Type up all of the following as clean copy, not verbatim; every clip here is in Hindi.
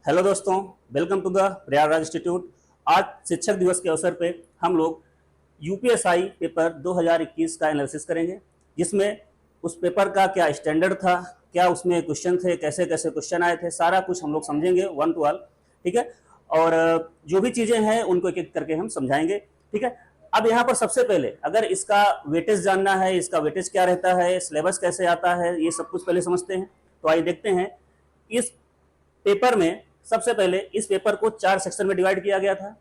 हेलो दोस्तों, welcome to the Prayagraj institute. आज शिक्षक दिवस के अवसर पे हम लोग यूपीएसआई पेपर 2021 का एनालिसिस करेंगे, जिसमें उस पेपर का क्या स्टैंडर्ड था, क्या उसमें क्वेश्चन थे, कैसे कैसे क्वेश्चन आए थे, सारा कुछ हम लोग समझेंगे वन टू ऑल। ठीक है। और जो भी चीज़ें हैं उनको एक एक करके हम समझाएंगे। ठीक है। अब यहाँ पर सबसे पहले अगर इसका वेटेज जानना है, इसका वेटेज क्या रहता है, सिलेबस कैसे आता है, ये सब कुछ पहले समझते हैं। तो आइए देखते हैं। इस पेपर में सबसे पहले इस पेपर को 4 सेक्शन में डिवाइड किया गया था।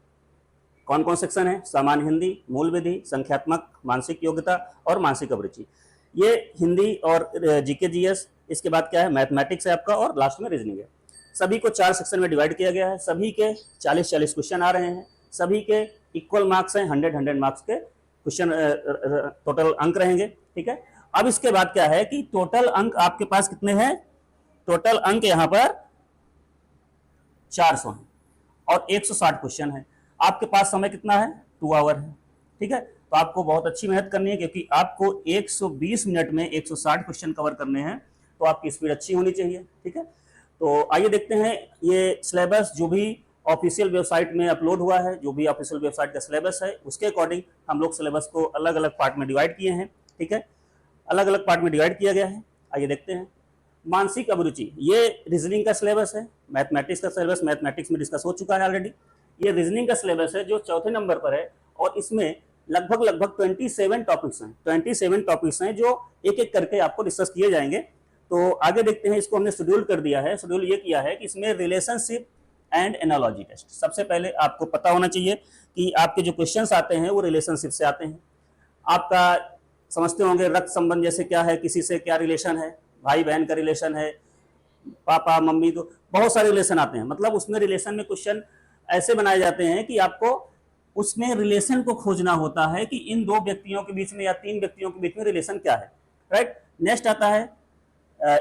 कौन कौन सेक्शन है? सामान्य हिंदी, मूल विधि, संख्यात्मक, मानसिक योग्यता और मानसिक अभिरुचि। ये हिंदी और जीके जीएस। इसके बाद क्या है? मैथमेटिक्स है आपका, और लास्ट में रीजनिंग है। सभी को 4 सेक्शन में डिवाइड किया गया है। सभी के 40-40 क्वेश्चन आ रहे हैं। सभी के इक्वल मार्क्स हैं, 100 मार्क्स के क्वेश्चन टोटल अंक रहेंगे। ठीक है। अब इसके बाद क्या है कि टोटल अंक आपके पास कितने हैं? टोटल अंक यहाँ पर 400 है और 160 क्वेश्चन है। आपके पास समय कितना है? 2 आवर है। ठीक है। तो आपको बहुत अच्छी मेहनत करनी है, क्योंकि आपको 120 मिनट में 160 क्वेश्चन कवर करने हैं। तो आपकी स्पीड अच्छी होनी चाहिए। ठीक है। तो आइए देखते हैं ये सिलेबस जो भी ऑफिशियल वेबसाइट में अपलोड हुआ है, जो भी ऑफिशियल वेबसाइट का सिलेबस है, उसके अकॉर्डिंग हम लोग सिलेबस को अलग अलग पार्ट में डिवाइड किए हैं। ठीक है। अलग अलग पार्ट में डिवाइड किया गया है। आइए देखते हैं। मानसिक अभिरुचि, ये रीजनिंग का सिलेबस है। मैथमेटिक्स का सिलेबस मैथमेटिक्स में डिस्कस हो चुका है ऑलरेडी। ये रीजनिंग का सिलेबस है जो चौथे नंबर पर है, और इसमें लगभग 27 टॉपिक्स हैं। 27 टॉपिक्स हैं जो एक एक करके आपको डिस्कस किए जाएंगे। तो आगे देखते हैं। इसको हमने शेड्यूल कर दिया है। शेड्यूल ये किया है कि इसमें रिलेशनशिप एंड एनालॉजी टेस्ट। सबसे पहले आपको पता होना चाहिए कि आपके जो क्वेश्चंस आते हैं वो रिलेशनशिप से आते हैं। आपका समझते होंगे रक्त संबंध जैसे क्या है, किसी से क्या रिलेशन है, भाई बहन का रिलेशन है, पापा मम्मी, तो बहुत सारे रिलेशन आते हैं। मतलब उसमें रिलेशन में क्वेश्चन ऐसे बनाए जाते हैं कि आपको उसमें रिलेशन को खोजना होता है कि इन 2 व्यक्तियों के बीच में या 3 व्यक्तियों के बीच में रिलेशन क्या है। राइट। नेक्स्ट आता है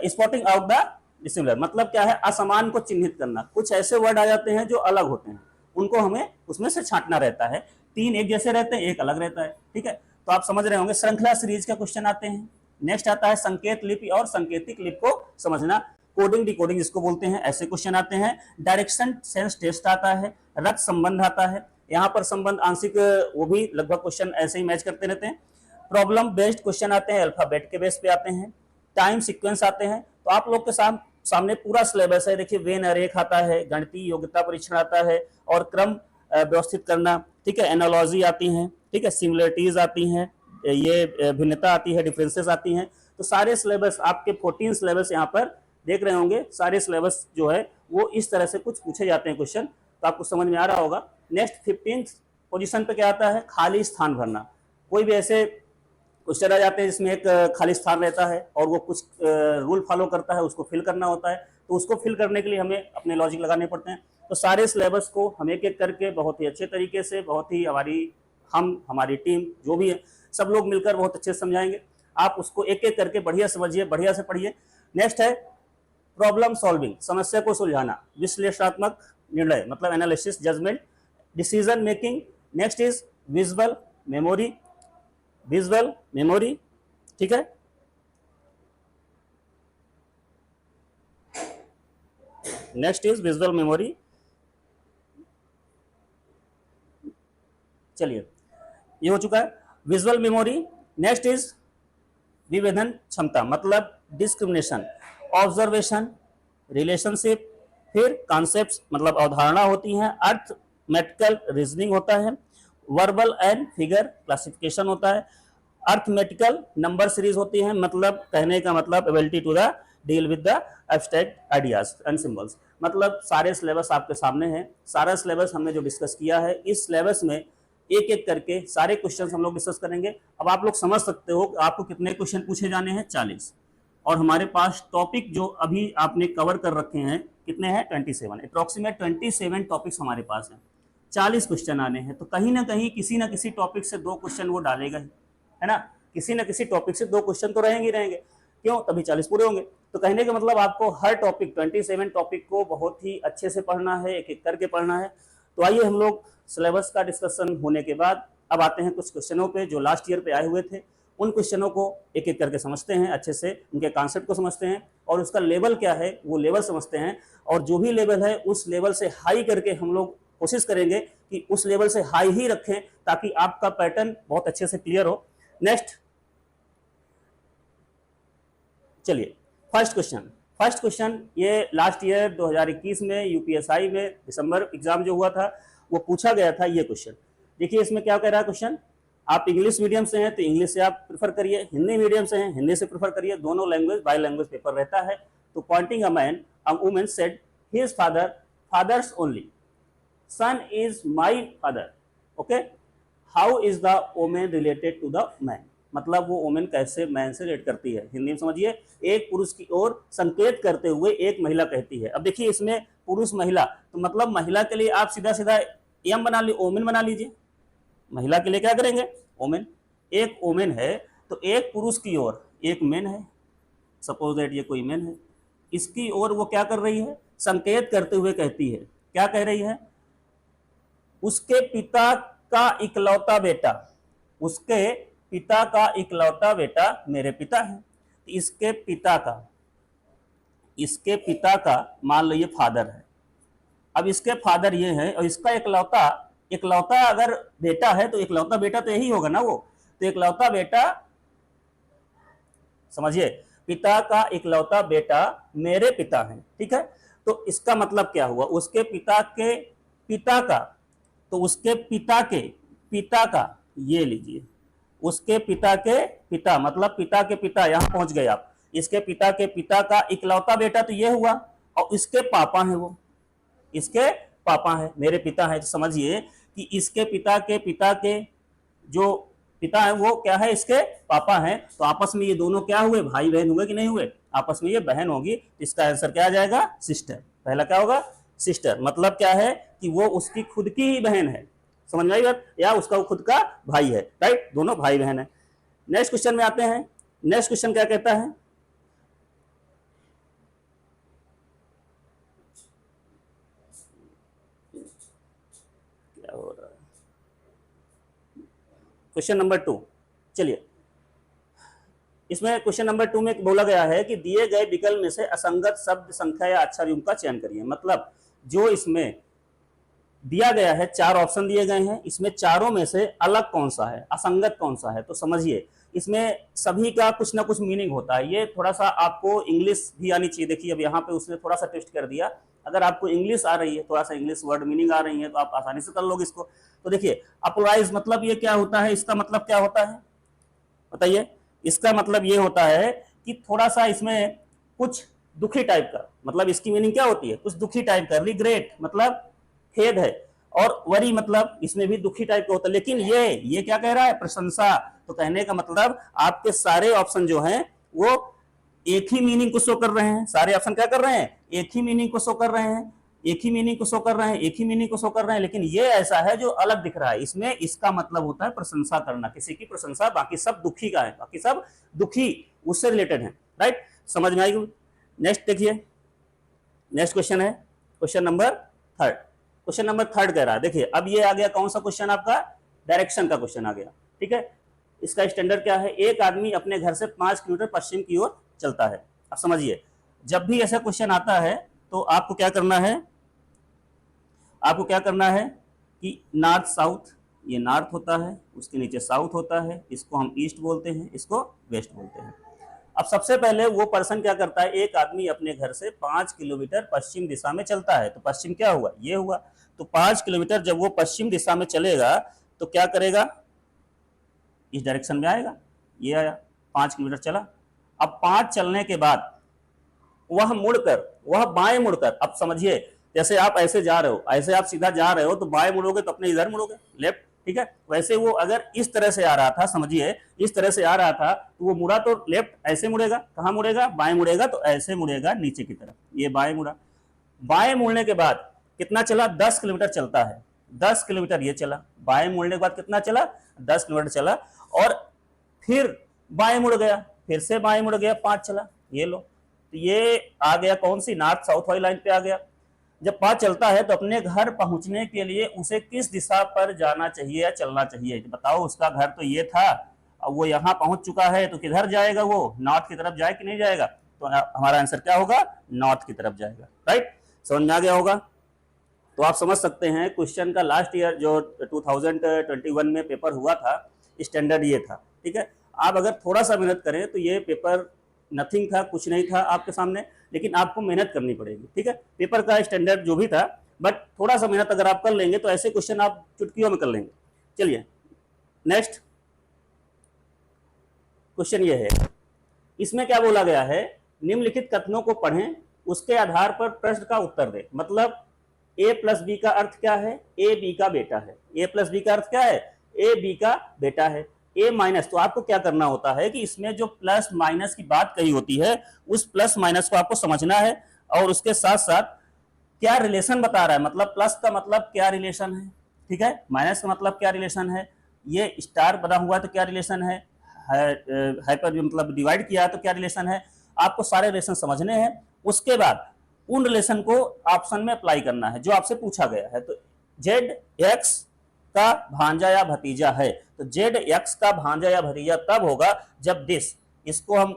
स्पॉटिंग आउट द डिसिमिलर। मतलब क्या है? असमान को चिन्हित करना। कुछ ऐसे वर्ड आ जाते हैं जो अलग होते हैं, उनको हमें उसमें से छांटना रहता है। 3 एक जैसे रहते हैं, एक अलग रहता है। ठीक है। तो आप समझ रहे होंगे। श्रृंखला सीरीज का क्वेश्चन आते हैं। नेक्स्ट आता है संकेत लिपि और संकेतिक लिपि को समझना। कोडिंग डिकोडिंग जिसको बोलते हैं, ऐसे क्वेश्चन आते हैं। डायरेक्शन सेंस टेस्ट आता है। रक्त संबंध आता है। यहाँ पर संबंध आंशिक, वो भी लगभग क्वेश्चन ऐसे ही मैच करते रहते हैं। प्रॉब्लम बेस्ड क्वेश्चन आते हैं, अल्फाबेट के बेस पे आते हैं। टाइम सीक्वेंस आते हैं। तो आप लोग के सामने पूरा सिलेबस है। देखिए, वेन अरेख आता है, गणितीय योग्यता परीक्षण आता है, और क्रम व्यवस्थित करना। ठीक है। एनालॉजी आती है। ठीक है। सिमिलरिटीज आती हैं, ये भिन्नता आती है, डिफरेंसेस आती हैं। तो सारे सिलेबस आपके 14 सिलेबस यहाँ पर देख रहे होंगे। सारे सिलेबस जो है वो इस तरह से कुछ पूछे जाते हैं क्वेश्चन। तो आपको समझ में आ रहा होगा। नेक्स्ट 15th पोजीशन पे क्या आता है? खाली स्थान भरना। कोई भी ऐसे क्वेश्चन आ जाते हैं जिसमें एक खाली स्थान रहता है और वो कुछ रूल फॉलो करता है, उसको फिल करना होता है। तो उसको फिल करने के लिए हमें अपने लॉजिक लगाने पड़ते हैं। तो सारे सिलेबस को हम एक एक करके बहुत ही अच्छे तरीके से, बहुत ही हमारी टीम जो भी है, सब लोग मिलकर बहुत अच्छे से समझाएंगे। आप उसको एक एक करके बढ़िया समझिए, बढ़िया से पढ़िए। नेक्स्ट है प्रॉब्लम सॉल्विंग, समस्या को सुलझाना। विश्लेषणात्मक निर्णय मतलब analysis, judgement, decision making. Next is visual memory. Visual memory. ठीक है। Next is visual memory. चलिए, ये हो चुका है विजुअल मेमोरी। नेक्स्ट इज विभेदन क्षमता मतलब डिस्क्रिमिनेशन, ऑब्जर्वेशन, रिलेशनशिप, फिर कॉन्सेप्ट्स मतलब अवधारणा होती हैं, अर्थमेटिकल रीजनिंग होता है, वर्बल एंड फिगर क्लासिफिकेशन होता है, अर्थमेटिकल नंबर सीरीज होती है, मतलब कहने का मतलब ability to the deal with the abstract ideas and symbols. मतलब सारे सिलेबस आपके सामने हैं। सारा सिलेबस हमने जो डिस्कस किया है, इस सिलेबस में एक एक करके सारे क्वेश्चन हम लोग डिस्कस करेंगे। अब आप लोग समझ सकते हो आपको कितने क्वेश्चन पूछे जाने हैं? 40। और हमारे पास टॉपिक जो अभी आपने कवर कर रखे हैं कितने हैं? 27। अप्रोक्सीमेट 27 टॉपिक्स हमारे पास हैं। 40 क्वेश्चन आने हैं। तो कहीं ना कहीं किसी ना किसी टॉपिक से 2 क्वेश्चन वो डालेगा ही, है ना। किसी ना किसी टॉपिक से 2 क्वेश्चन तो रहेंगे ही रहेंगे। क्यों? तभी 40 पूरे होंगे। तो कहने का मतलब आपको हर टॉपिक 27 टॉपिक को बहुत ही अच्छे से पढ़ना है, एक एक करके पढ़ना है। तो आइए हम लोग सिलेबस का डिस्कशन होने के बाद अब आते हैं कुछ क्वेश्चनों पे जो लास्ट ईयर पे आए हुए थे। उन क्वेश्चनों को एक एक करके समझते हैं, अच्छे से उनके कॉन्सेप्ट को समझते हैं, और उसका लेवल क्या है वो लेवल समझते हैं, और जो भी लेवल है उस लेवल से हाई करके हम लोग कोशिश करेंगे कि उस लेवल से हाई ही रखें ताकि आपका पैटर्न बहुत अच्छे से क्लियर हो। नेक्स्ट चलिए फर्स्ट क्वेश्चन ये लास्ट ईयर 2021 में यूपीएसआई में दिसंबर एग्जाम जो हुआ था वो पूछा गया था ये क्वेश्चन। देखिए इसमें क्या कह रहा है क्वेश्चन, आप इंग्लिश मीडियम से हैं तो इंग्लिश से आप प्रेफर करिए, हिंदी मीडियम से हैं हिंदी से प्रेफर करिए, दोनों लैंग्वेज बाई लैंग्वेज पेपर रहता है। तो pointing a man a woman said his father's only, son is my father, okay, how is the women related to the man, मतलब वो वोमेन कैसे मैन से रिलेट करती है। हिंदी में समझिए, एक पुरुष की ओर संकेत करते हुए एक महिला कहती है। अब देखिए इसमें पुरुष महिला, तो मतलब महिला के लिए आप सीधा सीधा एम बना ली, ओमेन बना लीजिए। महिला के लिए क्या करेंगे, ओमेन। एक ओमेन है तो एक पुरुष की ओर एक मेन है, सपोज दैट ये कोई मेन है, इसकी ओर वो क्या कर रही है, संकेत करते हुए कहती है। क्या कह रही है, उसके पिता का इकलौता बेटा, उसके पिता का इकलौता बेटा मेरे पिता है। इसके पिता का मान लो ये फादर है, अब इसके फादर ये है और इसका इकलौता अगर बेटा है तो इकलौता बेटा तो यही होगा ना वो, तो इकलौता बेटा समझिए, पिता का इकलौता बेटा मेरे पिता है, ठीक है। तो इसका मतलब क्या हुआ, उसके पिता के पिता का, तो उसके पिता का ये लीजिए, उसके पिता के पिता मतलब पिता के पिता, यहां पहुंच गए आप, इसके पिता के पिता का इकलौता बेटा तो ये हुआ, और इसके पापा है, वो इसके पापा है, मेरे पिता है। तो समझिए कि इसके पिता के जो पिता है वो क्या है, इसके पापा हैं। तो आपस में ये दोनों क्या हुए, भाई बहन हुए कि नहीं हुए, आपस में ये बहन होगी। तो इसका आंसर क्या आ जाएगा, सिस्टर। पहला क्या होगा, सिस्टर। मतलब क्या है कि वो उसकी खुद की ही बहन है, समझ में आई बात, या उसका वो खुद का भाई है, राइट, दोनों भाई बहन है। नेक्स्ट क्वेश्चन में आते हैं। नेक्स्ट क्वेश्चन क्या कहता है, क्या हो रहा है, क्वेश्चन नंबर 2। चलिए इसमें क्वेश्चन नंबर 2 में बोला गया है कि दिए गए विकल्प में से असंगत शब्द संख्या या अक्षर युग्म का चयन करिए। मतलब जो इसमें दिया गया है, 4 ऑप्शन दिए गए हैं, इसमें चारों में से अलग कौन सा है, असंगत कौन सा है। तो समझिए इसमें सभी का कुछ ना कुछ मीनिंग होता है। ये थोड़ा सा आपको इंग्लिश भी आनी चाहिए। देखिए अब यहाँ पे उसने थोड़ा सा टेस्ट कर दिया, अगर आपको इंग्लिश आ रही है, थोड़ा सा इंग्लिश वर्ड मीनिंग आ रही है तो आप आसानी से कर लोगे इसको। तो देखिए अपोलाइज मतलब ये क्या होता है, इसका मतलब क्या होता है बताइए। इसका मतलब ये होता है कि थोड़ा सा इसमें कुछ दुखी टाइप का, मतलब इसकी मीनिंग क्या होती है, कुछ दुखी टाइप का। रिग्रेट मतलब खेद है, और वरी मतलब इसमें भी दुखी टाइप का होता है। लेकिन ये क्या कह रहा है, प्रशंसा। तो कहने का मतलब आपके सारे ऑप्शन जो हैं वो एक ही मीनिंग को शो कर रहे हैं। सारे ऑप्शन क्या कर रहे हैं, एक ही मीनिंग को शो कर रहे हैं, एक ही मीनिंग को शो कर रहे हैं, एक ही मीनिंग को शो कर रहे हैं। लेकिन ये ऐसा है जो अलग दिख रहा है, इसमें इसका मतलब होता है प्रशंसा करना, किसी की प्रशंसा। बाकी सब दुखी का है, बाकी सब दुखी उससे रिलेटेड है, राइट, समझ में आएगी। नेक्स्ट देखिए, नेक्स्ट क्वेश्चन है क्वेश्चन नंबर 3। क्वेश्चन नंबर 3 कह रहा है, देखिए अब ये आ गया कौन सा क्वेश्चन, आपका डायरेक्शन का क्वेश्चन आ गया, ठीक है। इसका स्टैंडर्ड क्या है, एक आदमी अपने घर से 5 किलोमीटर पश्चिम की ओर चलता है। अब समझिए जब भी ऐसा क्वेश्चन आता है तो आपको क्या करना है, आपको क्या करना है कि नॉर्थ साउथ, ये नॉर्थ होता है, उसके नीचे साउथ होता है, इसको हम ईस्ट बोलते हैं, इसको वेस्ट बोलते हैं। अब सबसे पहले वो पर्सन क्या करता है, एक आदमी अपने घर से 5 किलोमीटर पश्चिम दिशा में चलता है। तो पश्चिम क्या हुआ, ये हुआ। तो 5 किलोमीटर जब वो पश्चिम दिशा में चलेगा तो क्या करेगा, इस डायरेक्शन में आएगा, ये आया, 5 किलोमीटर चला। अब 5 चलने के बाद वह मुड़कर, वह बाएं मुड़कर, अब समझिए जैसे आप ऐसे जा रहे हो, ऐसे आप सीधा जा रहे हो तो बाएं मुड़ोगे तो अपने इधर मुड़ोगे, लेफ्ट, ठीक है। वैसे वो अगर इस तरह से आ रहा था, समझिए इस तरह से आ रहा था तो वो मुड़ा तो लेफ्ट ऐसे मुड़ेगा, कहाँ मुड़ेगा, बाएं मुड़ेगा, तो ऐसे मुड़ेगा नीचे की तरफ, ये बाएं मुड़ा। बाएं मुड़ने के बाद कितना चला, 10 किलोमीटर चलता है, 10 किलोमीटर ये चला। बाएं मुड़ने के बाद कितना चला, 10 किलोमीटर चला, और फिर बाएं मुड़ गया, फिर से बाएं मुड़ गया, 5 चला, ये लो। तो ये आ गया कौन सी, नॉर्थ साउथ वाली लाइन पे आ गया। जब 5 चलता है तो अपने घर पहुंचने के लिए उसे किस दिशा पर जाना चाहिए या चलना चाहिए। तो बताओ, उसका घर तो ये था, अब वो यहाँ पहुंच चुका है तो किधर जाएगा, वो नॉर्थ की तरफ जाए कि नहीं जाएगा, तो हमारा आंसर क्या होगा, नॉर्थ की तरफ जाएगा। राइट, समझ में आ गया होगा। तो आप समझ सकते हैं क्वेश्चन का लास्ट ईयर जो 2021 में पेपर हुआ था, स्टैंडर्ड ये था। ठीक है, आप अगर थोड़ा सा मेहनत करें तो ये पेपर नथिंग था, कुछ नहीं था आपके सामने, लेकिन आपको मेहनत करनी पड़ेगी। ठीक है, पेपर का स्टैंडर्ड जो भी था, बट थोड़ा सा मेहनत अगर आप कर लेंगे तो ऐसे क्वेश्चन आप चुटकियों में कर लेंगे। चलिए नेक्स्ट क्वेश्चन ये है, इसमें क्या बोला गया है, निम्नलिखित कथनों को पढ़ें, उसके आधार पर प्रश्न का उत्तर दें। मतलब ए प्लस बी का अर्थ क्या है, ए बी का बेटा है। ए प्लस बी का अर्थ क्या है, ए बी का बेटा है। ए माइनस, तो आपको क्या करना होता है कि इसमें जो प्लस माइनस की बात कही होती है, उस प्लस माइनस को आपको समझना है, और उसके साथ साथ क्या रिलेशन बता रहा है, मतलब प्लस का मतलब क्या रिलेशन है, ठीक है, माइनस का मतलब क्या रिलेशन है, ये स्टार बना हुआ है तो क्या रिलेशन है, हाइपर मतलब डिवाइड किया है तो क्या रिलेशन है, आपको सारे रिलेशन समझने हैं। उसके बाद उन रिलेशन को ऑप्शन में अप्लाई करना है जो आपसे पूछा गया है। तो जेड एक्स का भांजा या भतीजा है, तो जेड एक्स का भांजा या भतीजा तब होगा जब दिस, इसको हम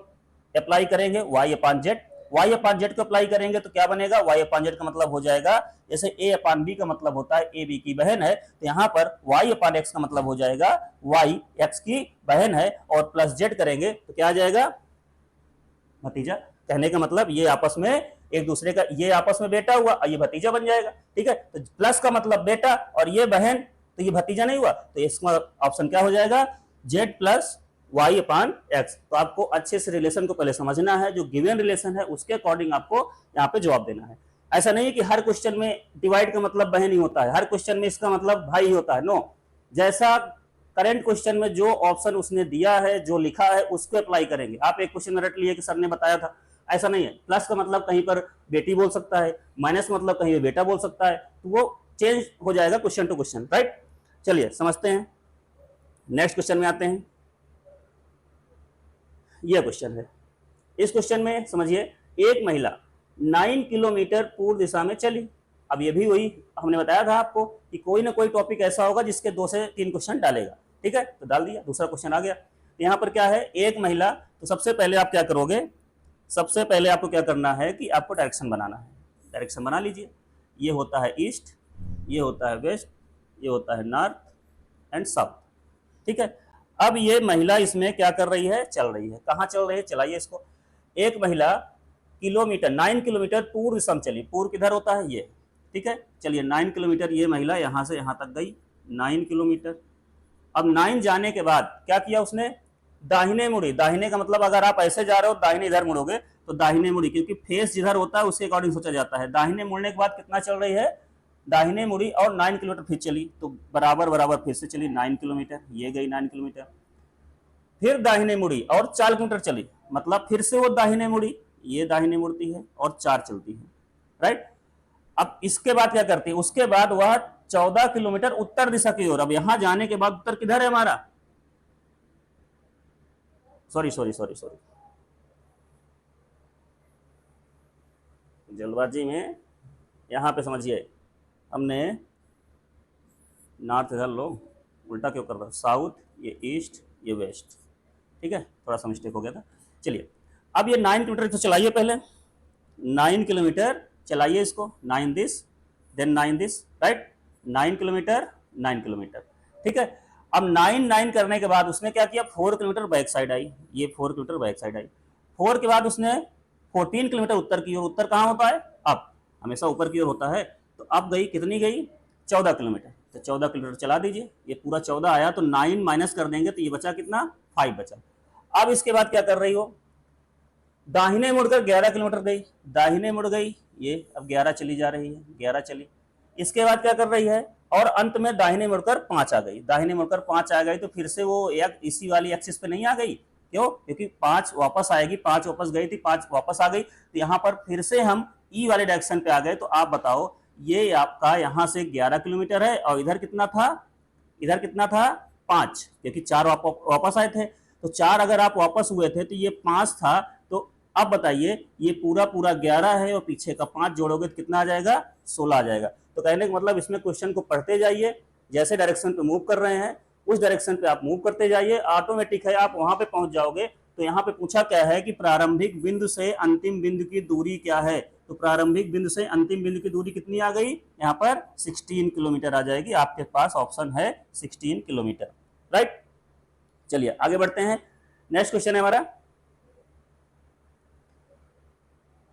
अप्लाई करेंगे Y upon Z, Y upon Z को अप्लाई करेंगे तो क्या बनेगा, वाई अपान जेड का मतलब हो जाएगा, जैसे ए अपान बी का मतलब होता है ए बी की बहन है, तो यहाँ पर वाई अपान एक्स का मतलब हो जाएगा वाई एक्स की बहन है, और प्लस जेड करेंगे तो क्या आ जाएगा, भतीजा। कहने का मतलब ये आपस में एक दूसरे का, ये आपस में बेटा हुआ और ये भतीजा बन जाएगा। ठीक है, तो प्लस का मतलब बेटा और ये बहन, तो ये भतीजा नहीं हुआ, तो इसका ऑप्शन क्या हो जाएगा, जेड प्लस वाई अपान एक्स। तो आपको अच्छे से रिलेशन को पहले समझना है, जो गिवन रिलेशन है उसके अकॉर्डिंग आपको यहाँ पे जवाब देना है। ऐसा नहीं है कि हर क्वेश्चन में डिवाइड का मतलब बहन ही होता है, हर क्वेश्चन में इसका मतलब भाई ही होता है, नो। जैसा करंट क्वेश्चन में जो ऑप्शन उसने दिया है, जो लिखा है, उसको अप्लाई करेंगे। आप एक क्वेश्चन रट लिए कि सर ने बताया था, ऐसा नहीं है। प्लस का मतलब कहीं पर बेटी बोल सकता है, माइनस का मतलब कहीं बेटा बोल सकता है, तो वो चेंज हो जाएगा क्वेश्चन टू क्वेश्चन। राइट, चलिए समझते हैं, नेक्स्ट क्वेश्चन में आते हैं। यह क्वेश्चन है, इस क्वेश्चन में समझिए, एक महिला 9 किलोमीटर पूर्व दिशा में चली। अब ये भी वही हमने बताया था आपको कि कोई ना कोई टॉपिक ऐसा होगा जिसके 2 से 3 क्वेश्चन डालेगा। ठीक है, तो डाल दिया, दूसरा क्वेश्चन आ गया। तो यहाँ पर क्या है, एक महिला, तो सबसे पहले आप क्या करोगे, सबसे पहले आपको क्या करना है कि आपको डायरेक्शन बनाना है। डायरेक्शन बना लीजिए, ये होता है ईस्ट, ये होता है वेस्ट, ये होता है नॉर्थ एंड साउथ। ठीक है, अब ये महिला इसमें क्या कर रही है, चल रही है। कहाँ चल रही है, चलाइए इसको। एक महिला किलोमीटर 9 किलोमीटर पूर्व दिशा में चली, पूर्व किधर होता है, ये। ठीक है, चलिए 9 किलोमीटर ये महिला यहाँ से यहाँ तक गई, 9 किलोमीटर। अब 9 जाने के बाद क्या किया उसने, दाहिने मुड़ी। दाहिने का मतलब अगर आप ऐसे जा रहे हो, दाहिने इधर मुड़ोगे तो दाहिने मुड़ी, क्योंकि फेस जिधर होता है उसके अकॉर्डिंग सोचा जाता है। दाहिने मुड़ने के बाद कितना चल रही है, दाहिने मुड़ी और 9 किलोमीटर फिर चली, तो बराबर बराबर फिर से चली 9 किलोमीटर, ये गई 9 किलोमीटर। फिर दाहिने मुड़ी और 4 किलोमीटर चली, मतलब फिर से वो दाहिने मुड़ी, ये दाहिने मुड़ती है और 4 चलती है। राइट, अब इसके बाद क्या करती है, उसके बाद वह 14 किलोमीटर उत्तर दिशा की ओर। अब यहां जाने के बाद उत्तर किधर है हमारा, सॉरी जल्दबाजी में यहां पे समझिए, हमने नॉर्थ इधर लो, उल्टा क्यों कर रहा, साउथ, ये ईस्ट, ये वेस्ट। ठीक है, थोड़ा सा मिस्टेक हो गया था। चलिए, अब ये 9 किलोमीटर तो चलाइए, पहले 9 किलोमीटर चलाइए इसको, 9 this then 9 this, right, 9 kilometre 9 kilometre. ठीक है, अब 9 करने के बाद उसने क्या किया, 4 किलोमीटर बैक साइड आई, ये 4 किलोमीटर बैक साइड आई। 4 के बाद उसने 14 किलोमीटर उत्तर की ओर। उत्तर कहाँ होता है, अब हमेशा ऊपर की ओर होता है, तो अब गई, कितनी गई, 14 किलोमीटर। तो 14 किलोमीटर चला दीजिए, ये पूरा 14 आया, तो 9 माइनस कर देंगे तो ये बचा कितना, 5 बचा। अब इसके बाद क्या कर रही हो, दाहिने मुड़कर 11 किलोमीटर गई, दाहिने मुड़ गई, ये अब 11 चली जा रही है, 11 चली। इसके बाद क्या कर रही है, और अंत में दाहिने मुड़कर 5 आ गई, दाहिने मुड़कर 5 आ गई, तो फिर से वो एक इसी वाली एक्सिस पे नहीं आ गई, क्यों, क्योंकि 5 वापस आएगी, 5 वापस गई थी, 5 वापस आ गई, तो यहाँ पर फिर से हम ई वाले डायरेक्शन पे आ गए। तो आप बताओ, ये आपका यहाँ से 11 किलोमीटर है, और इधर कितना था, इधर कितना था, 5, क्योंकि 4 वापस आए थे, तो 4 अगर आप वापस हुए थे तो ये 5 था। तो अब बताइए, ये पूरा पूरा 11 है और पीछे का 5 जोड़ोगे तो कितना आ जाएगा, 16 आ जाएगा। तो कहने का मतलब इसमें क्वेश्चन को पढ़ते जाइए, जैसे डायरेक्शन पे मूव कर रहे हैं उस डायरेक्शन पे आप मूव करते जाइए, ऑटोमेटिक है आप वहां पे पहुंच जाओगे तो यहाँ पे पूछा क्या है कि प्रारंभिक बिंदु से अंतिम बिंदु की दूरी क्या है। तो प्रारंभिक बिंदु से अंतिम बिंदु की दूरी कितनी आ गई, यहाँ पर 16 किलोमीटर आ जाएगी। आपके पास ऑप्शन है 16 किलोमीटर, राइट। चलिए आगे बढ़ते हैं। नेक्स्ट क्वेश्चन है हमारा,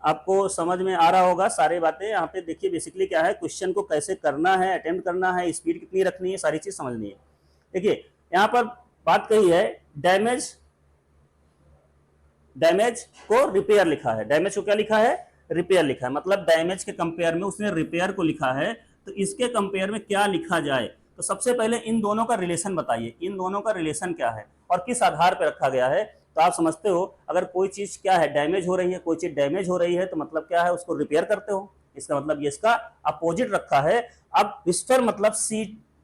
आपको समझ में आ रहा होगा सारी बातें। यहाँ पे देखिए बेसिकली क्या है, क्वेश्चन को कैसे करना है, अटेम्प्ट करना है, स्पीड कितनी रखनी है, सारी चीज समझनी है। देखिए यहाँ पर बात कही है डैमेज को रिपेयर लिखा है। डैमेज को क्या लिखा है, रिपेयर लिखा है। मतलब डैमेज के कंपेयर में उसने रिपेयर को लिखा है, तो इसके कंपेयर में क्या लिखा जाए। तो सबसे पहले इन दोनों का रिलेशन बताइए, इन दोनों का रिलेशन क्या है और किस आधार पर रखा गया है। तो आप समझते हो अगर कोई चीज क्या है डैमेज हो रही है, कोई चीज डैमेज हो रही है, तो मतलब क्या है, उसको रिपेयर करते हो। इसका मतलब ये इसका अपोजिट रखा है। अब विस्फर मतलब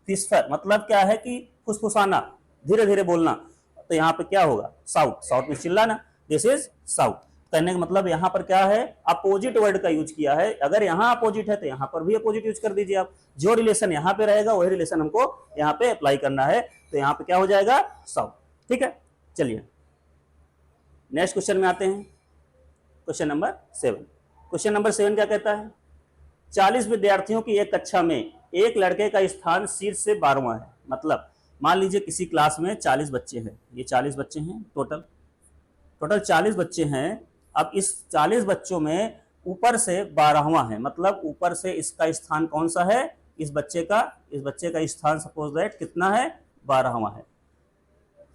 विस्फर मतलब क्या है कि फुसफुसाना, धीरे धीरे बोलना। तो यहाँ पे क्या होगा, साउथ, साउथ में चिल्लाना, दिस इज साउथ। कहने का मतलब यहाँ पर क्या है, अपोजिट वर्ड का यूज किया है। अगर यहाँ अपोजिट है तो यहाँ पर भी अपोजिट यूज कर दीजिए आप। जो रिलेशन यहाँ पे रहेगा वही रिलेशन हमको यहाँ पे अप्लाई करना है। तो यहाँ पे क्या हो जाएगा, साउथ। ठीक है, चलिए नेक्स्ट क्वेश्चन में आते हैं। Question number 7। क्वेश्चन नंबर 7 क्या कहता है, 40 विद्यार्थियों की एक कक्षा में एक लड़के का स्थान शीर्ष से 12वां है। मतलब मान लीजिए किसी क्लास में 40 बच्चे हैं, ये 40 बच्चे हैं टोटल 40 बच्चे हैं। अब इस 40 बच्चों में ऊपर से 12वां है, मतलब ऊपर से इसका स्थान कौन सा है, इस बच्चे का स्थान सपोज दैट कितना है, 12वां है।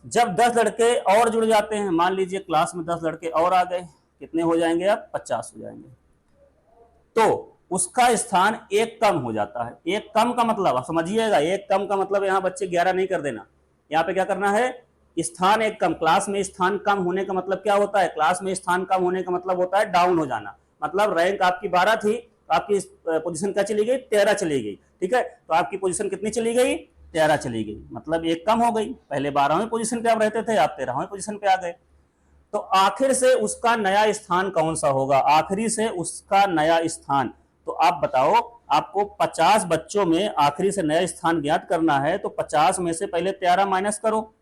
जब 10 लड़के और जुड़ जाते हैं, मान लीजिए क्लास में 10 लड़के और आ गए, कितने हो जाएंगे, अब 50 हो जाएंगे। तो उसका स्थान एक कम हो जाता है। एक कम का मतलब आप समझिएगा, एक कम का मतलब यहाँ बच्चे 11 नहीं कर देना। यहाँ पे क्या करना है, स्थान एक कम। क्लास में स्थान कम होने का मतलब क्या होता है, क्लास में स्थान कम होने का मतलब होता है डाउन हो जाना। मतलब रैंक आपकी 12 थी, तो आपकी पोजीशन क्या चली गई, 13 चली गई। ठीक है, तो आपकी पोजीशन कितनी चली गई, 13 चली गई, मतलब एक कम हो गई। पहले 12वें पोजीशन पे आप रहते थे, आप 13वें पोजीशन पे आ गए। तो आखिर से उसका नया स्थान कौन सा होगा, आखिरी से उसका नया स्थान। तो आप बताओ, आपको 50 बच्चों में आखिरी से नया स्थान ज्ञात करना है, तो 50 में से पहले 13 माइनस करो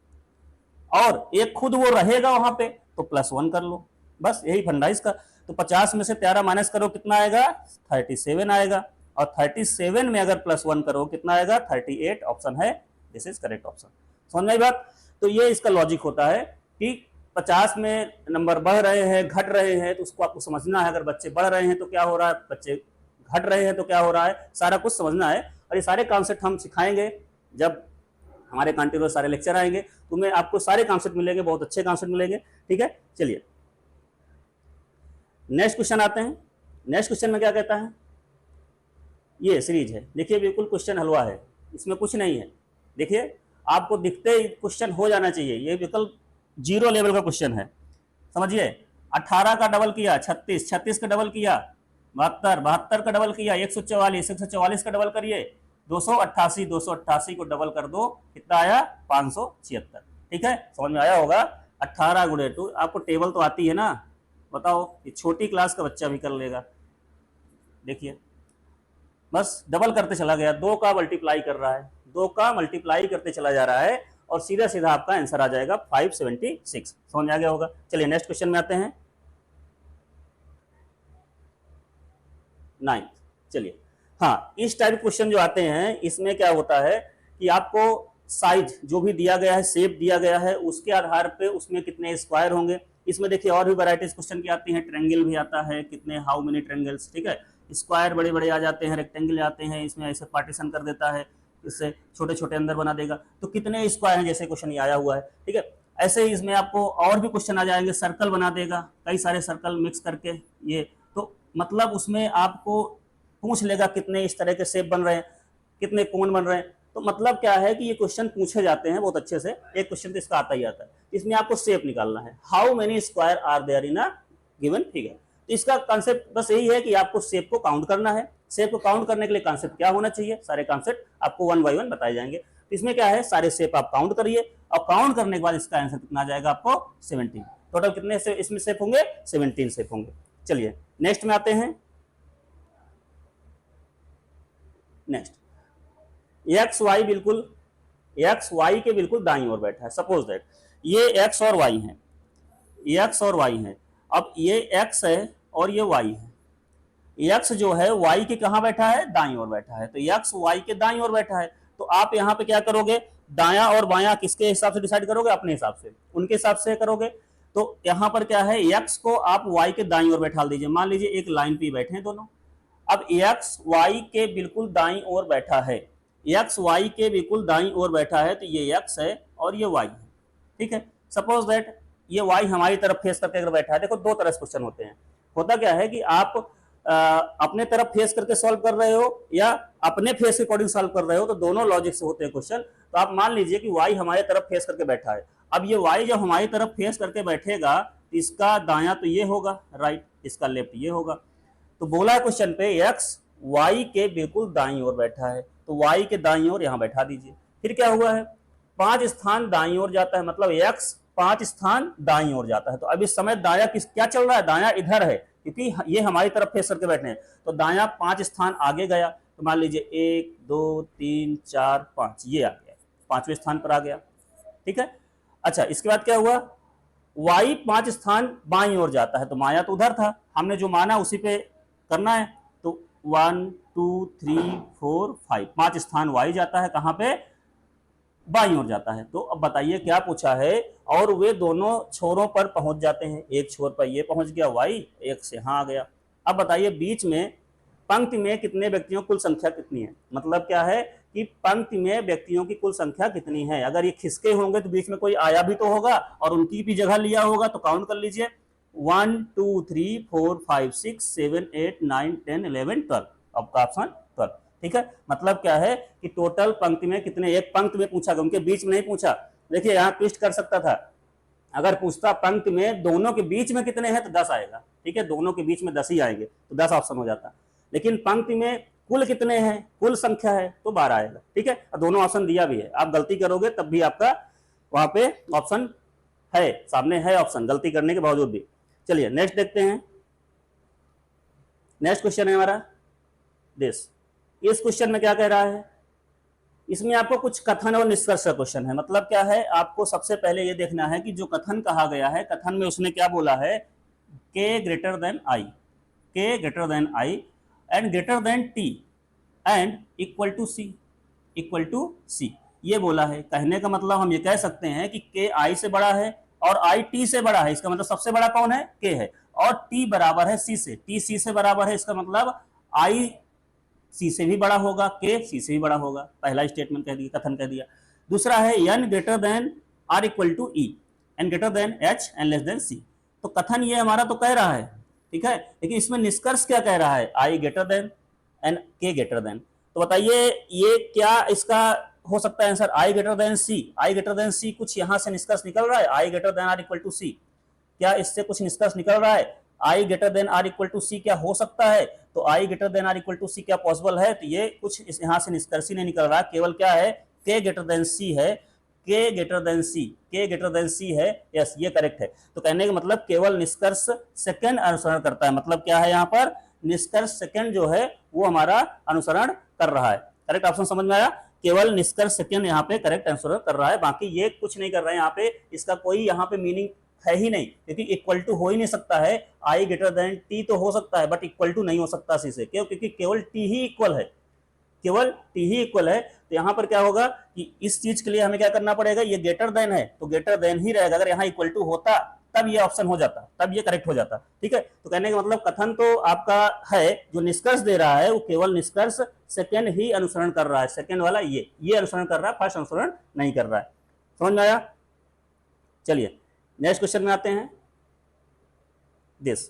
और एक खुद वो रहेगा वहां पे, तो +1 कर लो। बस यही फंडा इसका। तो 50 में से 13 माइनस करो, कितना आएगा, 37 आएगा। और 37 में अगर +1 करो कितना आएगा, 38। ऑप्शन है, दिस इज करेक्ट ऑप्शन। समझ में आई बात। तो ये इसका लॉजिक होता है कि 50 में नंबर बढ़ रहे हैं, घट रहे हैं, तो उसको आपको समझना है। अगर बच्चे बढ़ रहे हैं तो क्या हो रहा है, बच्चे घट रहे हैं तो क्या हो रहा है, सारा कुछ समझना है। और ये सारे कॉन्सेप्ट हम सिखाएंगे जब हमारे कंटिन्यूअस सारे लेक्चर आएंगे, तो में आपको सारे कॉन्सेप्ट मिलेंगे, बहुत अच्छे कॉन्सेप्ट मिलेंगे। ठीक है, चलिए नेक्स्ट क्वेश्चन आते हैं। नेक्स्ट क्वेश्चन में क्या कहता है, ये सीरीज है, देखिए बिल्कुल क्वेश्चन हलवा है, इसमें कुछ नहीं है। देखिए आपको दिखते ही क्वेश्चन हो जाना चाहिए, ये बिल्कुल 0 लेवल का क्वेश्चन है। समझिए, 18 का डबल किया 36, 36 का डबल किया 72, 72 का डबल किया 144, 144 का डबल करिए 288, 288 को डबल कर दो, कितना आया, 576। ठीक है, समझ में आया होगा। 18 गुणे 2, आपको टेबल तो आती है ना, बताओ, ये छोटी क्लास का बच्चा भी कर लेगा। देखिए बस डबल करते चला गया, 2 का मल्टीप्लाई कर रहा है, 2 का मल्टीप्लाई करते चला जा रहा है, और सीधा सीधा आपका आंसर आ जाएगा 576। समझ में आ गया होगा। चलिए नेक्स्ट क्वेश्चन में आते हैं, 9। चलिए, हाँ, इस टाइप क्वेश्चन जो आते हैं इसमें क्या होता है कि आपको साइज जो भी दिया गया है, शेप दिया गया है, उसके आधार पे उसमें कितने स्क्वायर होंगे। इसमें देखिए और भी वैरायटीज क्वेश्चन की आती हैं, ट्रायंगल भी आता है, कितने, हाउ मेनी ट्रायंगल्स। ठीक है, स्क्वायर बड़े बड़े आ जाते हैं, रेक्टेंगल आते हैं, इसमें ऐसे पार्टीशन कर देता है, इससे छोटे छोटे अंदर बना देगा, तो कितने स्क्वायर हैं, जैसे क्वेश्चन ये आया हुआ है। ठीक है, ऐसे ही इसमें आपको और भी क्वेश्चन आ जाएंगे, सर्कल बना देगा, कई सारे सर्कल मिक्स करके ये, तो मतलब उसमें आपको पूछ लेगा कितने इस तरह के शेप बन रहे हैं, कितने कोण बन रहे हैं। तो मतलब क्या है कि ये क्वेश्चन पूछे जाते हैं बहुत अच्छे से। एक क्वेश्चन तो इसका आता ही आता है, इसमें आपको शेप निकालना है, how many square are there in a given figure. तो इसका कॉन्सेप्ट बस यही है कि आपको शेप को काउंट करना है। शेप को काउंट करने के लिए कॉन्सेप्ट क्या होना चाहिए, सारे कॉन्सेप्ट आपको 1 बाय 1 बताए जाएंगे। तो इसमें क्या है, सारे शेप आप काउंट करिए, और काउंट करने के बाद इसका आंसर कितना आ जाएगा आपको, 17। टोटल कितने से इसमें शेप होंगे, 17 शेप होंगे। चलिए नेक्स्ट में आते हैं। नेक्स्ट, एक्स वाई के बिल्कुल दाईं ओर बैठा है। सपोज दैट ये एक्स और वाई है, x और y है। अब ये x है और ये y है। x जो है y के कहाँ बैठा है, दाईं ओर बैठा है, तो x y के दाईं ओर बैठा है। तो आप यहाँ पे क्या करोगे, दायां और बायां किसके हिसाब से डिसाइड करोगे, अपने हिसाब से, उनके हिसाब से करोगे। तो यहाँ पर क्या है, x को आप y के दाईं ओर बैठा दीजिए। मान लीजिए एक लाइन पे बैठे हैं दोनों। अब x y के बिल्कुल दाईं ओर बैठा है, x y के बिल्कुल दाईं ओर बैठा है, तो ये x है और ये y है। ठीक है, सपोज दैट ये y हमारी तरफ फेस करके अगर बैठा है। देखो दो तरह से क्वेश्चन होते हैं। होता क्या है कि आप अपने तरफ फेस करके सॉल्व कर रहे हो या अपने फेस के अकॉर्डिंग सॉल्व कर रहे हो, तो दोनों लॉजिक से होते हैं क्वेश्चन। तो आप मान लीजिए कि y हमारे तरफ फेस करके बैठा है। अब ये y जब हमारी तरफ फेस करके बैठेगा तो इसका दायां तो ये होगा राइट, इसका लेफ्ट ये होगा। तो बोला है क्वेश्चन पे x y के बिल्कुल दाईं ओर बैठा है, तो y के दाईं ओर यहां बैठा दीजिए। फिर क्या हुआ है, 5 स्थान दाईं ओर जाता है, मतलब x 5 स्थान दाईं ओर जाता है। तो अब इस समय दाया क्या चल रहा है, दाया इधर है क्योंकि ये हमारी तरफ फेस करके बैठे हैं। तो दाया 5 स्थान आगे गया, तो मान लीजिए 1 2 3 4 5, ये आ गया, 5वें स्थान पर आ गया। ठीक है, अच्छा इसके बाद क्या हुआ, y 5 स्थान बाईं ओर जाता है, तो माया तो उधर था, हमने जो माना उसी पे करना है। तो 1 2 3 4 5, 5 स्थान y जाता है, कहां पे, बाईं ओर जाता है। तो अब बताइए क्या पूछा है, और वे दोनों छोरों पर पहुंच जाते हैं। एक छोर पर ये पहुंच गया y, एक से यहां आ गया। अब बताइए बीच में पंक्ति में कितने व्यक्तियों कुल संख्या कितनी है, मतलब क्या है कि पंक्ति में व्यक्तियों की कुल संख्या कितनी है। अगर ये खिसके होंगे तो बीच में कोई आया भी तो होगा और उनकी भी जगह लिया होगा, तो काउंट कर लीजिए 1 2 3 4 5 6 7 8 9 10 11 12, आपका ऑप्शन 12। ठीक है, मतलब क्या है कि टोटल पंक्ति में कितने, एक पंक्ति में पूछा गया, उनके बीच में नहीं पूछा। देखिए यहाँ ट्विस्ट कर सकता था, अगर पूछता पंक्ति में दोनों के बीच में कितने हैं तो 10 आएगा। ठीक है, दोनों के बीच में 10 ही आएंगे तो 10 ऑप्शन हो जाता। लेकिन पंक्ति में कुल कितने हैं, कुल संख्या है तो 12 आएगा। ठीक है, दोनों ऑप्शन दिया भी है, आप गलती करोगे तब भी आपका वहां पे ऑप्शन है, सामने है ऑप्शन, गलती करने के बावजूद भी। चलिए नेक्स्ट देखते हैं। नेक्स्ट क्वेश्चन है हमारा दिस। इस क्वेश्चन में क्या कह रहा है, इसमें आपको कुछ कथन और निष्कर्ष का क्वेश्चन है। मतलब क्या है, आपको सबसे पहले ये देखना है कि जो कथन कहा गया है, कथन में उसने क्या बोला है, k greater than i, k greater than i and greater than t and equal to c, equal to c, ये बोला है। कहने का मतलब हम ये कह सकते हैं कि k i से बड़ा है और i t से बड़ा है, इसका मतलब सबसे बड़ा कौन है, k है, और t बराबर है c से, t c से बराबर है, इसका मतलब i सी से भी बड़ा होगा, के सी से भी बड़ा होगा। पहला स्टेटमेंट कह दिया, कथन कह दिया। दूसरा है n greater than r equal to e, n greater than h n less than c. तो कथन ये हमारा तो कह रहा है, ठीक है, लेकिन इसमें निष्कर्ष क्या कह रहा है, i greater than n k greater than. तो बताइए ये क्या इसका हो सकता है answer, i greater than c, i greater than c, कुछ यहां से निष्कर्ष निकल रहा है, i greater than r equal to c, क्या इससे कुछ निष्कर्ष निकल रहा है, i greater than r equal to c क्या हो सकता है, तो i greater than r equal to c क्या पॉसिबल है, तो ये कुछ यहाँ से निष्कर्ष ही नहीं निकल रहा, केवल क्या है, के ग्रेटर देन सी है, के ग्रेटर देन सी, के ग्रेटर देन सी है, यस ये करेक्ट है। तो कहने का मतलब केवल निष्कर्ष सेकंड अनुसरण करता है, मतलब क्या है यहाँ पर, निष्कर्ष सेकंड जो है वो हमारा अनुसरण कर रहा है। करेक्ट ऑप्शन समझ में आया, केवल निष्कर्ष सेकंड यहाँ पे करेक्ट अनुसरण कर रहा है, बाकी ये कुछ नहीं कर रहा है यहाँ पे, इसका कोई यहाँ पे मीनिंग है ही नहीं, क्योंकि इक्वल टू हो ही नहीं सकता है, आई ग्रेटर देन टी तो हो सकता है बट इक्वल टू नहीं हो सकता सी से, क्यों, क्योंकि केवल टी ही इक्वल है, केवल टी ही इक्वल है। तो यहाँ पर क्या होगा कि इस चीज के लिए हमें क्या करना पड़ेगा, ये ग्रेटर देन है तो ग्रेटर देन ही रहेगा, अगर यहाँ इक्वल टू होता तब ये ऑप्शन हो जाता, तब ये करेक्ट हो जाता। ठीक है, तो कहने का मतलब कथन तो आपका है, जो निष्कर्ष दे रहा है वो केवल निष्कर्ष सेकंड ही अनुसरण कर रहा है, सेकंड वाला ये अनुसरण कर रहा है, फर्स्ट अनुसरण नहीं कर रहा है। समझ में आया, चलिए नेक्स्ट क्वेश्चन में आते हैं। दिस,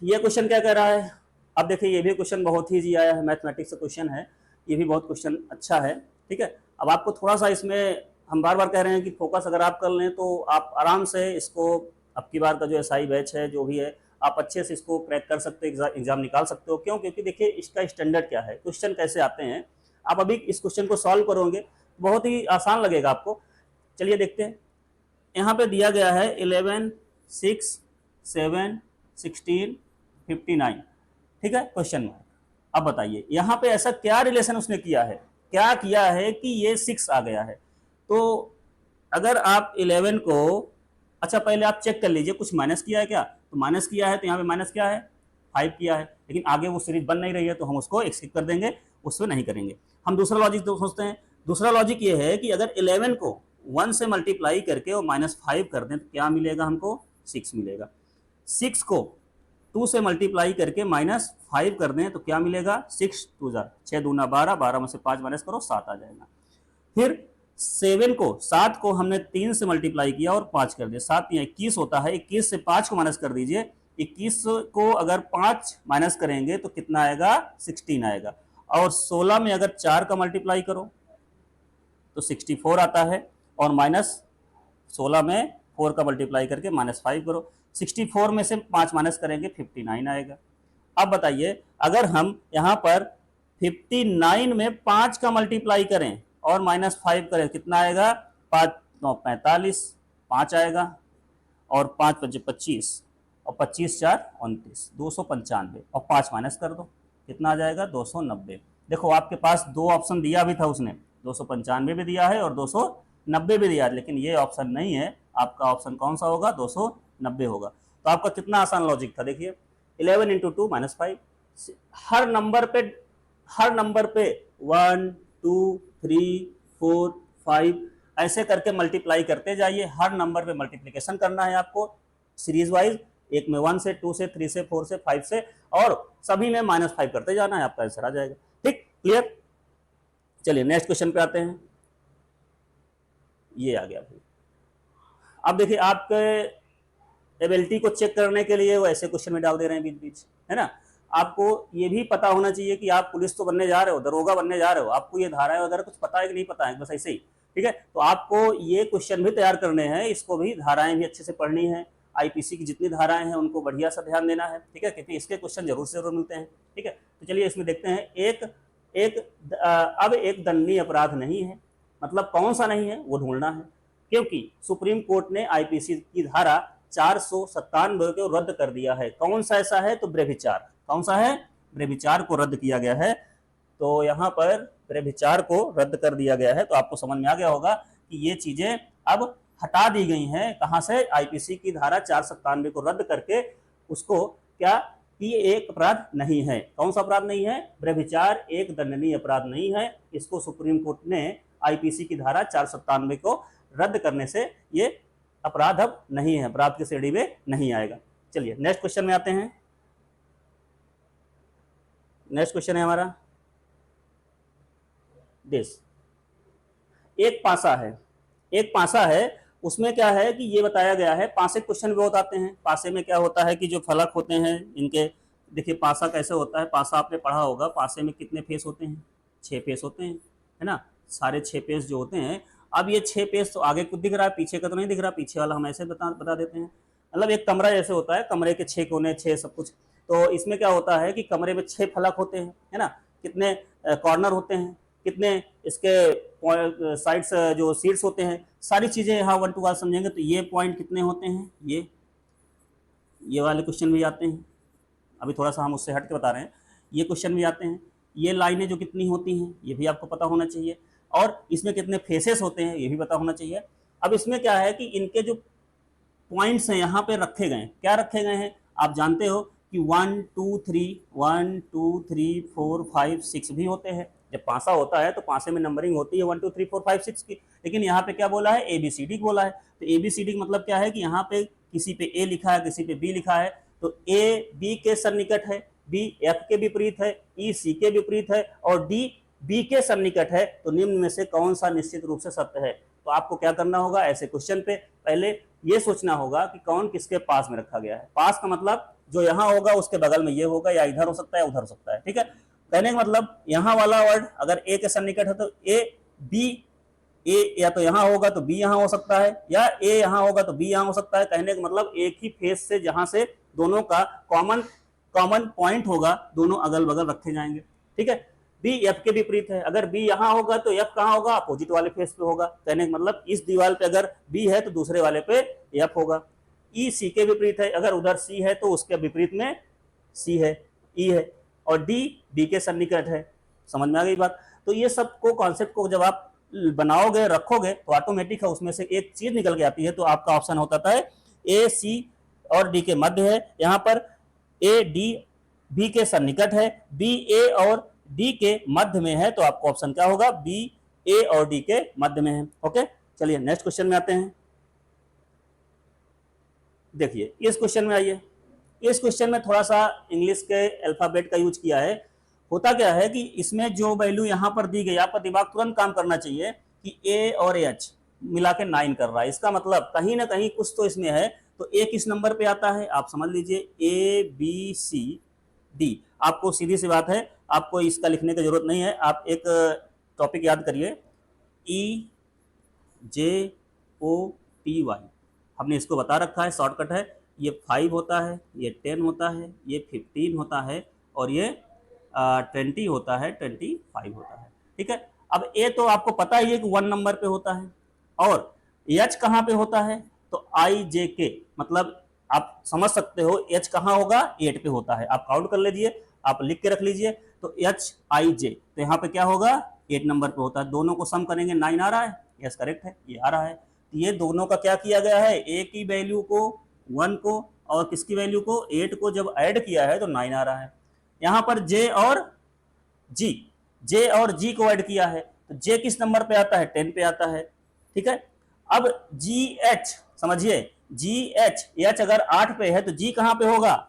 ये क्वेश्चन क्या कह रहा है, अब देखिए ये भी क्वेश्चन बहुत ही इजी आया है, मैथमेटिक्स का क्वेश्चन है, ये भी बहुत क्वेश्चन अच्छा है। ठीक है, अब आपको थोड़ा सा इसमें हम बार बार कह रहे हैं कि फोकस अगर आप कर लें तो आप आराम से इसको, अब की बार का जो एसआई बैच है जो भी है, आप अच्छे से इसको क्रैक कर सकते हो, एग्जाम निकाल सकते हो। क्यों, क्योंकि देखिए इसका स्टैंडर्ड क्या है, क्वेश्चन कैसे आते हैं, आप अभी इस क्वेश्चन को सॉल्व करोगे बहुत ही आसान लगेगा आपको। चलिए देखते हैं, यहाँ पे दिया गया है 11 6 7 16 59, ठीक है क्वेश्चन में। अब बताइए यहाँ पे ऐसा क्या रिलेशन उसने किया है, क्या किया है कि ये 6 आ गया है। तो अगर आप 11 को, अच्छा पहले आप चेक कर लीजिए कुछ माइनस किया है क्या, तो माइनस किया है तो यहाँ पे माइनस क्या है 5 किया है, लेकिन आगे वो सीरीज बन नहीं रही है तो हम उसको स्किप कर देंगे, उसमें नहीं करेंगे। हम दूसरा लॉजिक सोचते हैं। दूसरा लॉजिक ये है कि अगर 11 को 1 से मल्टीप्लाई करके और -5 कर दें तो क्या मिलेगा हमको 6 मिलेगा। 6 को 2 से मल्टीप्लाई करके -5 कर दें तो क्या मिलेगा 6 2 6 दूना 12, 12 में से 5 माइनस करो 7 आ जाएगा। फिर 7 को हमने 3 से मल्टीप्लाई किया और 5 कर दिया, 7 या 21 होता है, 21 से 5 को माइनस कर दीजिए, 21 को अगर 5 माइनस करेंगे तो कितना आएगा 16 आएगा। और 16 में अगर 4 का मल्टीप्लाई करो तो 64 आता है, और -16 में 4 का मल्टीप्लाई करके -5 करो, 64 में से 5 माइनस करेंगे 59 आएगा। अब बताइए अगर हम यहाँ पर 59 में 5 का मल्टीप्लाई करें और -5 करें कितना आएगा, 5 9 45, 5 आएगा, और 5 5 25, और 25 4 29, 295, और 5 माइनस कर दो कितना आ जाएगा 290। देखो आपके पास दो ऑप्शन दिया भी था उसने, 295 भी दिया है और 290 भी दिया है, लेकिन ये ऑप्शन नहीं है, आपका ऑप्शन कौन सा होगा 290 होगा। तो आपका कितना आसान लॉजिक था, देखिए 11 इंटू 2 -5, हर नंबर पे 1 2 3 4 5 ऐसे करके मल्टीप्लाई करते जाइए, हर नंबर पे मल्टीप्लिकेशन करना है आपको सीरीज वाइज, एक में 1 से 2 से 3 से 4 से 5 से, और सभी में -5 करते जाना है, आपका आंसर आ जाएगा। ठीक, क्लियर। चलिए नेक्स्ट क्वेश्चन पे आते हैं, ये आ गया भाई। अब देखिए आपके एबिलिटी को चेक करने के लिए वो ऐसे क्वेश्चन में डाल दे रहे हैं बीच बीच, है ना। आपको ये भी पता होना चाहिए कि आप पुलिस तो बनने जा रहे हो, दरोगा बनने जा रहे हो, आपको ये धाराएं वगैरह कुछ पता है कि नहीं पता है, बस ऐसे ही, ठीक है। तो आपको ये क्वेश्चन भी तैयार करने हैं, इसको भी धाराएं भी अच्छे से पढ़नी है, आईपीसी की जितनी धाराएं हैं उनको बढ़िया सा ध्यान देना है, ठीक है, क्योंकि इसके क्वेश्चन जरूर से जरूर मिलते हैं, ठीक है। तो चलिए इसमें देखते हैं, अब एक दंडनीय अपराध नहीं है, मतलब कौन सा नहीं है वो ढूंढना है, क्योंकि सुप्रीम कोर्ट ने आईपीसी की धारा 497 को रद्द कर दिया है। कौन सा ऐसा है, तो व्यभिचार, कौन सा है, व्यभिचार को रद्द किया गया है। तो यहाँ पर व्यभिचार को रद्द कर दिया गया है, तो आपको समझ में आ गया होगा कि ये चीजें अब हटा दी गई हैं, कहां से, आईपीसी की धारा 497 को रद्द करके उसको क्या, ये एक अपराध नहीं है। कौन सा अपराध नहीं है, व्यभिचार एक दंडनीय अपराध नहीं है, इसको सुप्रीम कोर्ट ने आईपीसी की धारा 497 को रद्द करने से ये अपराध अब नहीं है, अपराध की श्रेणी में नहीं आएगा। चलिए नेक्स्ट क्वेश्चन में आते हैं। नेक्स्ट क्वेश्चन है हमारा, दिस एक पासा है, उसमें क्या है कि ये बताया गया है, पासे क्वेश्चन बहुत आते हैं। पासे में क्या होता है कि जो फलक होते हैं इनके, देखिए पासा कैसे होता है, पासा आपने पढ़ा होगा, पासे में कितने फेस होते हैं, 6 फेस होते हैं, है ना, सारे 6 फेस जो होते हैं। अब ये 6 फेस तो आगे कुछ दिख रहा है, पीछे का तो नहीं दिख रहा, पीछे वाला हम ऐसे बता देते हैं, मतलब एक कमरा जैसे होता है, कमरे के 6 कोने 6 सब कुछ। तो इसमें क्या होता है कि कमरे में 6 फलक होते हैं, है ना, कितने कॉर्नर होते हैं, कितने इसके साइड्स जो सीट्स होते हैं, सारी चीजें यहाँ 1 2 समझेंगे। तो ये पॉइंट कितने होते हैं, ये वाले क्वेश्चन भी आते हैं, अभी थोड़ा सा हम उससे हट के बता रहे हैं, ये क्वेश्चन भी आते हैं। ये लाइनें जो कितनी होती हैं ये भी आपको पता होना चाहिए, और इसमें कितने फेसेस होते हैं ये भी पता होना चाहिए। अब इसमें क्या है कि इनके जो पॉइंट्स हैं यहाँ पे रखे गए हैं, क्या रखे गए हैं, आप जानते हो कि 1 2 3 4 5 6 भी होते हैं। जब पासा होता है तो पासे में नंबरिंग होती है 1 2 3 4 5 6 की, लेकिन यहाँ पे क्या बोला है, ABCD बोला है। तो ABCD मतलब क्या है कि यहाँ पे किसी पे A लिखा है, किसी पे B लिखा है, तो A B के सन्निकट है, B F के विपरीत है, E C के विपरीत है, और D B के सन्निकट है। तो निम्न में से कौन सा निश्चित रूप से सत्य है। तो आपको क्या करना होगा, ऐसे क्वेश्चन पे पहले ये सोचना होगा कि कौन किसके पास में रखा गया है। पास का मतलब जो यहाँ होगा उसके बगल में ये होगा, या इधर हो सकता है उधर हो सकता है, ठीक है। कहने का मतलब यहाँ वाला वर्ड अगर A के सन्निकट है तो A B, A या तो यहाँ होगा तो B यहाँ हो सकता है, या A यहाँ होगा तो B यहाँ हो सकता है। कहने का मतलब एक ही फेस से जहां से दोनों का कॉमन पॉइंट होगा, दोनों अगल बगल रखे जाएंगे, ठीक है। B F के विपरीत है, अगर B यहाँ होगा तो F कहाँ होगा, अपोजिट वाले फेस पे होगा। कहने का मतलब इस दीवार पे अगर B है तो दूसरे वाले पे F होगा। E C के विपरीत है, अगर उधर C है तो उसके विपरीत में C है, E है, और D B के सन्निकट है। समझ में आ गई बात। तो ये सब को कॉन्सेप्ट को जब आप बनाओगे रखोगे तो ऑटोमेटिक है उसमें से एक चीज निकल के आती है, तो आपका ऑप्शन होता है ए सी और डी के मध्य है, यहाँ पर ए डी बी के सन्निकट है, बी ए और डी के मध्य में है, तो आपका ऑप्शन क्या होगा, बी ए और डी के मध्य में है। ओके, चलिए नेक्स्ट क्वेश्चन में आते हैं। देखिए इस क्वेश्चन में आइए, इस क्वेश्चन में थोड़ा सा इंग्लिश के अल्फाबेट का यूज किया है। होता क्या है कि इसमें जो वैल्यू यहां पर दी गई, आपका दिमाग तुरंत काम करना चाहिए कि ए और एच मिला के 9 कर रहा है, इसका मतलब कहीं ना कहीं कुछ तो इसमें है। तो ए किस नंबर पे आता है, आप समझ लीजिए ए बी सी डी। आपको सीधी सी बात है, आपको इसका लिखने की जरूरत नहीं है, आप एक टॉपिक याद करिए, ई जे ओ टी वाई, हमने इसको बता रखा है, शॉर्टकट है। ये 5 होता है, ये 10 होता है, ये 15 होता है और ये 20 होता है, 25 होता है। ठीक है, अब ए तो आपको पता ही है कि 1 नंबर पे होता है, और एच कहाँ पे होता है, तो आई जे के, मतलब आप समझ सकते हो एच कहाँ होगा, 8 पे होता है। आप काउंट कर लीजिए, आप लिख के रख लीजिए, तो एच आई जे, तो यहाँ पे क्या होगा, 8 नंबर पे होता है। दोनों को सम करेंगे 9 आ रहा है, यस करेक्ट है, ये आ रहा है। ये दोनों का क्या किया गया है, ए की वैल्यू को 1 को और किसकी वैल्यू को 8 को जब ऐड किया है तो 9 आ रहा है। यहां पर जे और जी को ऐड किया है, तो जे किस नंबर पे आता है, 10 पे आता है। ठीक है, अब जी एच समझिए, जी एच अगर 8 पे है तो जी कहां पे होगा,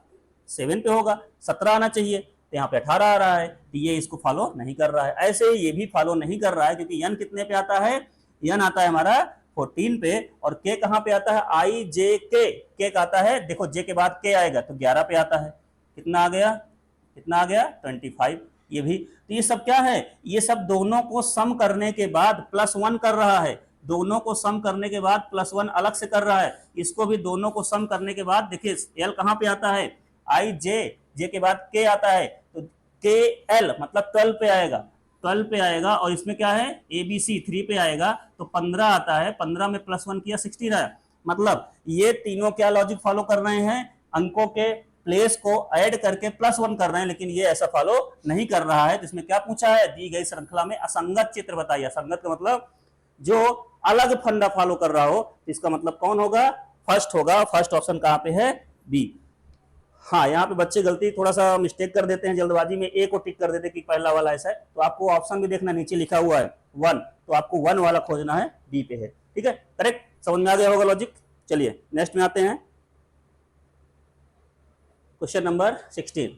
7 पे होगा, 17 आना चाहिए, तो यहाँ पे 18 आ रहा है, तो ये इसको फॉलो नहीं कर रहा है। ऐसे ये भी फॉलो नहीं कर रहा है, क्योंकि यन कितने पे आता है, यन आता है हमारा 14 पे, और के कहां पे आता है, आई जे के आता है, देखो जे के बाद के आएगा तो 11 पे आता है। कितना आ गया, कितना आ गया, 25। ये भी, तो ये सब क्या है, ये सब दोनों को सम करने के बाद +1 कर रहा है, दोनों को सम करने के बाद +1 अलग से कर रहा है, इसको भी दोनों को सम करने के बाद देखिए एल कहां पे आता है, आई जे के बाद के आता है, तो के एल मतलब 12 पे आएगा, 12 पे आएगा, और इसमें क्या है, ए बी सी 3 पे आएगा, तो 15 आता है, 15 में +1 किया 16 आया। मतलब ये तीनों क्या लॉजिक फॉलो कर रहे हैं, अंकों के प्लेस को ऐड करके +1 कर रहे हैं, लेकिन ये ऐसा फॉलो नहीं कर रहा है। तो इसमें क्या पूछा है, दी गई श्रृंखला में असंगत चित्र बताइए। असंगत का मतलब जो अलग फंडा फॉलो कर रहा हो, इसका मतलब कौन होगा, फर्स्ट होगा। फर्स्ट ऑप्शन कहां पे है, बी। हाँ, यहाँ पे बच्चे गलती थोड़ा सा मिस्टेक कर देते हैं, जल्दबाजी में ए को टिक कर देते हैं कि पहला वाला ऐसा है, तो आपको ऑप्शन भी देखना, नीचे लिखा हुआ है 1, तो आपको 1 वाला खोजना है, बी पे है। ठीक है, करेक्ट, समझ में आ गया होगा लॉजिक। चलिए नेक्स्ट में आते हैं, क्वेश्चन नंबर 16।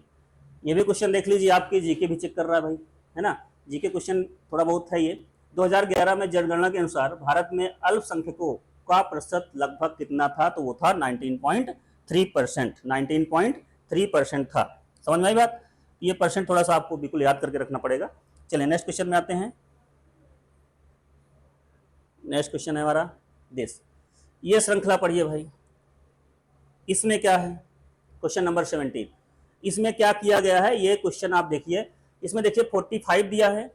ये भी क्वेश्चन देख लीजिए, आपकी जीके भी चेक कर रहा है भाई, है ना, जीके क्वेश्चन थोड़ा बहुत है ये। 2011 में जनगणना के अनुसार भारत में अल्पसंख्यकों का प्रतिशत लगभग कितना था, तो वो था 19.3%, 19.3% था। समझ में आई बात, ये परसेंट थोड़ा सा आपको बिल्कुल याद करके रखना पड़ेगा। चलिए नेक्स्ट क्वेश्चन में आते हैं। नेक्स्ट क्वेश्चन है हमारा देश, ये श्रृंखला पढ़िए भाई। इसमें क्या है, क्वेश्चन नंबर 17, इसमें क्या किया गया है, ये क्वेश्चन आप देखिए, इसमें देखिए 45 दिया है,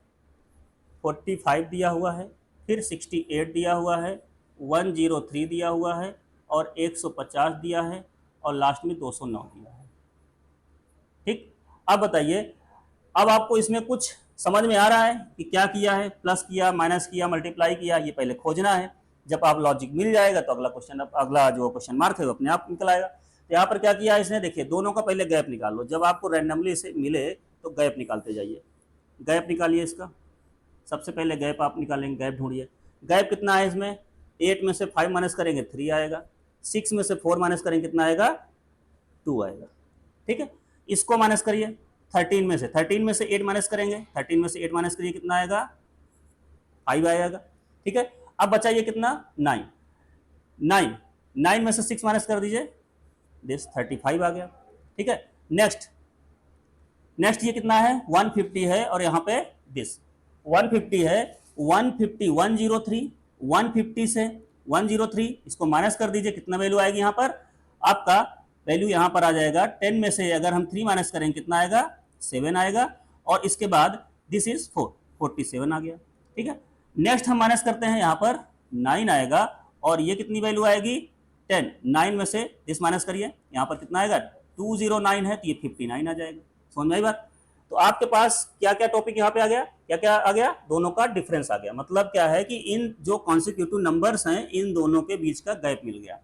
45 दिया हुआ है, फिर 68 दिया हुआ है, 103 दिया हुआ है, और 150 दिया है, और लास्ट में 209 दिया है। ठीक, अब बताइए, अब आपको इसमें कुछ समझ में आ रहा है कि क्या किया है, प्लस किया, माइनस किया, मल्टीप्लाई किया, ये पहले खोजना है। जब आप लॉजिक मिल जाएगा तो अगला क्वेश्चन, अगला जो क्वेश्चन मार्क है वो अपने आप निकल आएगा। तो यहाँ पर क्या किया है इसने, देखिए दोनों का पहले गैप निकाल लो, जब आपको रैंडमली से मिले तो गैप निकालते जाइए। गैप निकालिए इसका, सबसे पहले गैप आप निकालेंगे, गैप ढूंढिए। गैप कितना है इसमें, 8 में से 5 माइनस करेंगे 3 आएगा, 6 में से 4 माइनस करेंगे कितना आएगा, 2 आएगा। ठीक है, इसको माइनस करिए 13 में से 8 माइनस करेंगे, 13 में से 8 माइनस करिए कितना आएगा, 5 आएगा। ठीक है, अब बचाइए कितना, 9 में से 6 माइनस कर दीजिए, दिस 35 आ गया। ठीक है, नेक्स्ट ये कितना है, 150 है, और यहाँ पे दिस 150 है, 150 103, 150 से 103 इसको माइनस कर दीजिए, कितना वैल्यू आएगी यहाँ पर, आपका वैल्यू यहाँ पर आ जाएगा 10 में से अगर हम 3 माइनस करेंगे कितना आएगा, 7 आएगा, और इसके बाद दिस इज 47 आ गया। ठीक है, नेक्स्ट हम माइनस करते हैं, यहाँ पर 9 आएगा, और ये कितनी वैल्यू आएगी, 10, 9 में से दिस माइनस करिए, यहाँ पर कितना आएगा, 209 है, तो ये 59 आ जाएगा। समझ में आई बात। तो आपके पास क्या क्या टॉपिक यहाँ पे आ गया, क्या क्या आ गया, दोनों का डिफरेंस आ गया। मतलब क्या है कि इन जो कॉन्सिक्यूटिव नंबर्स हैं इन दोनों के बीच का गैप मिल गया।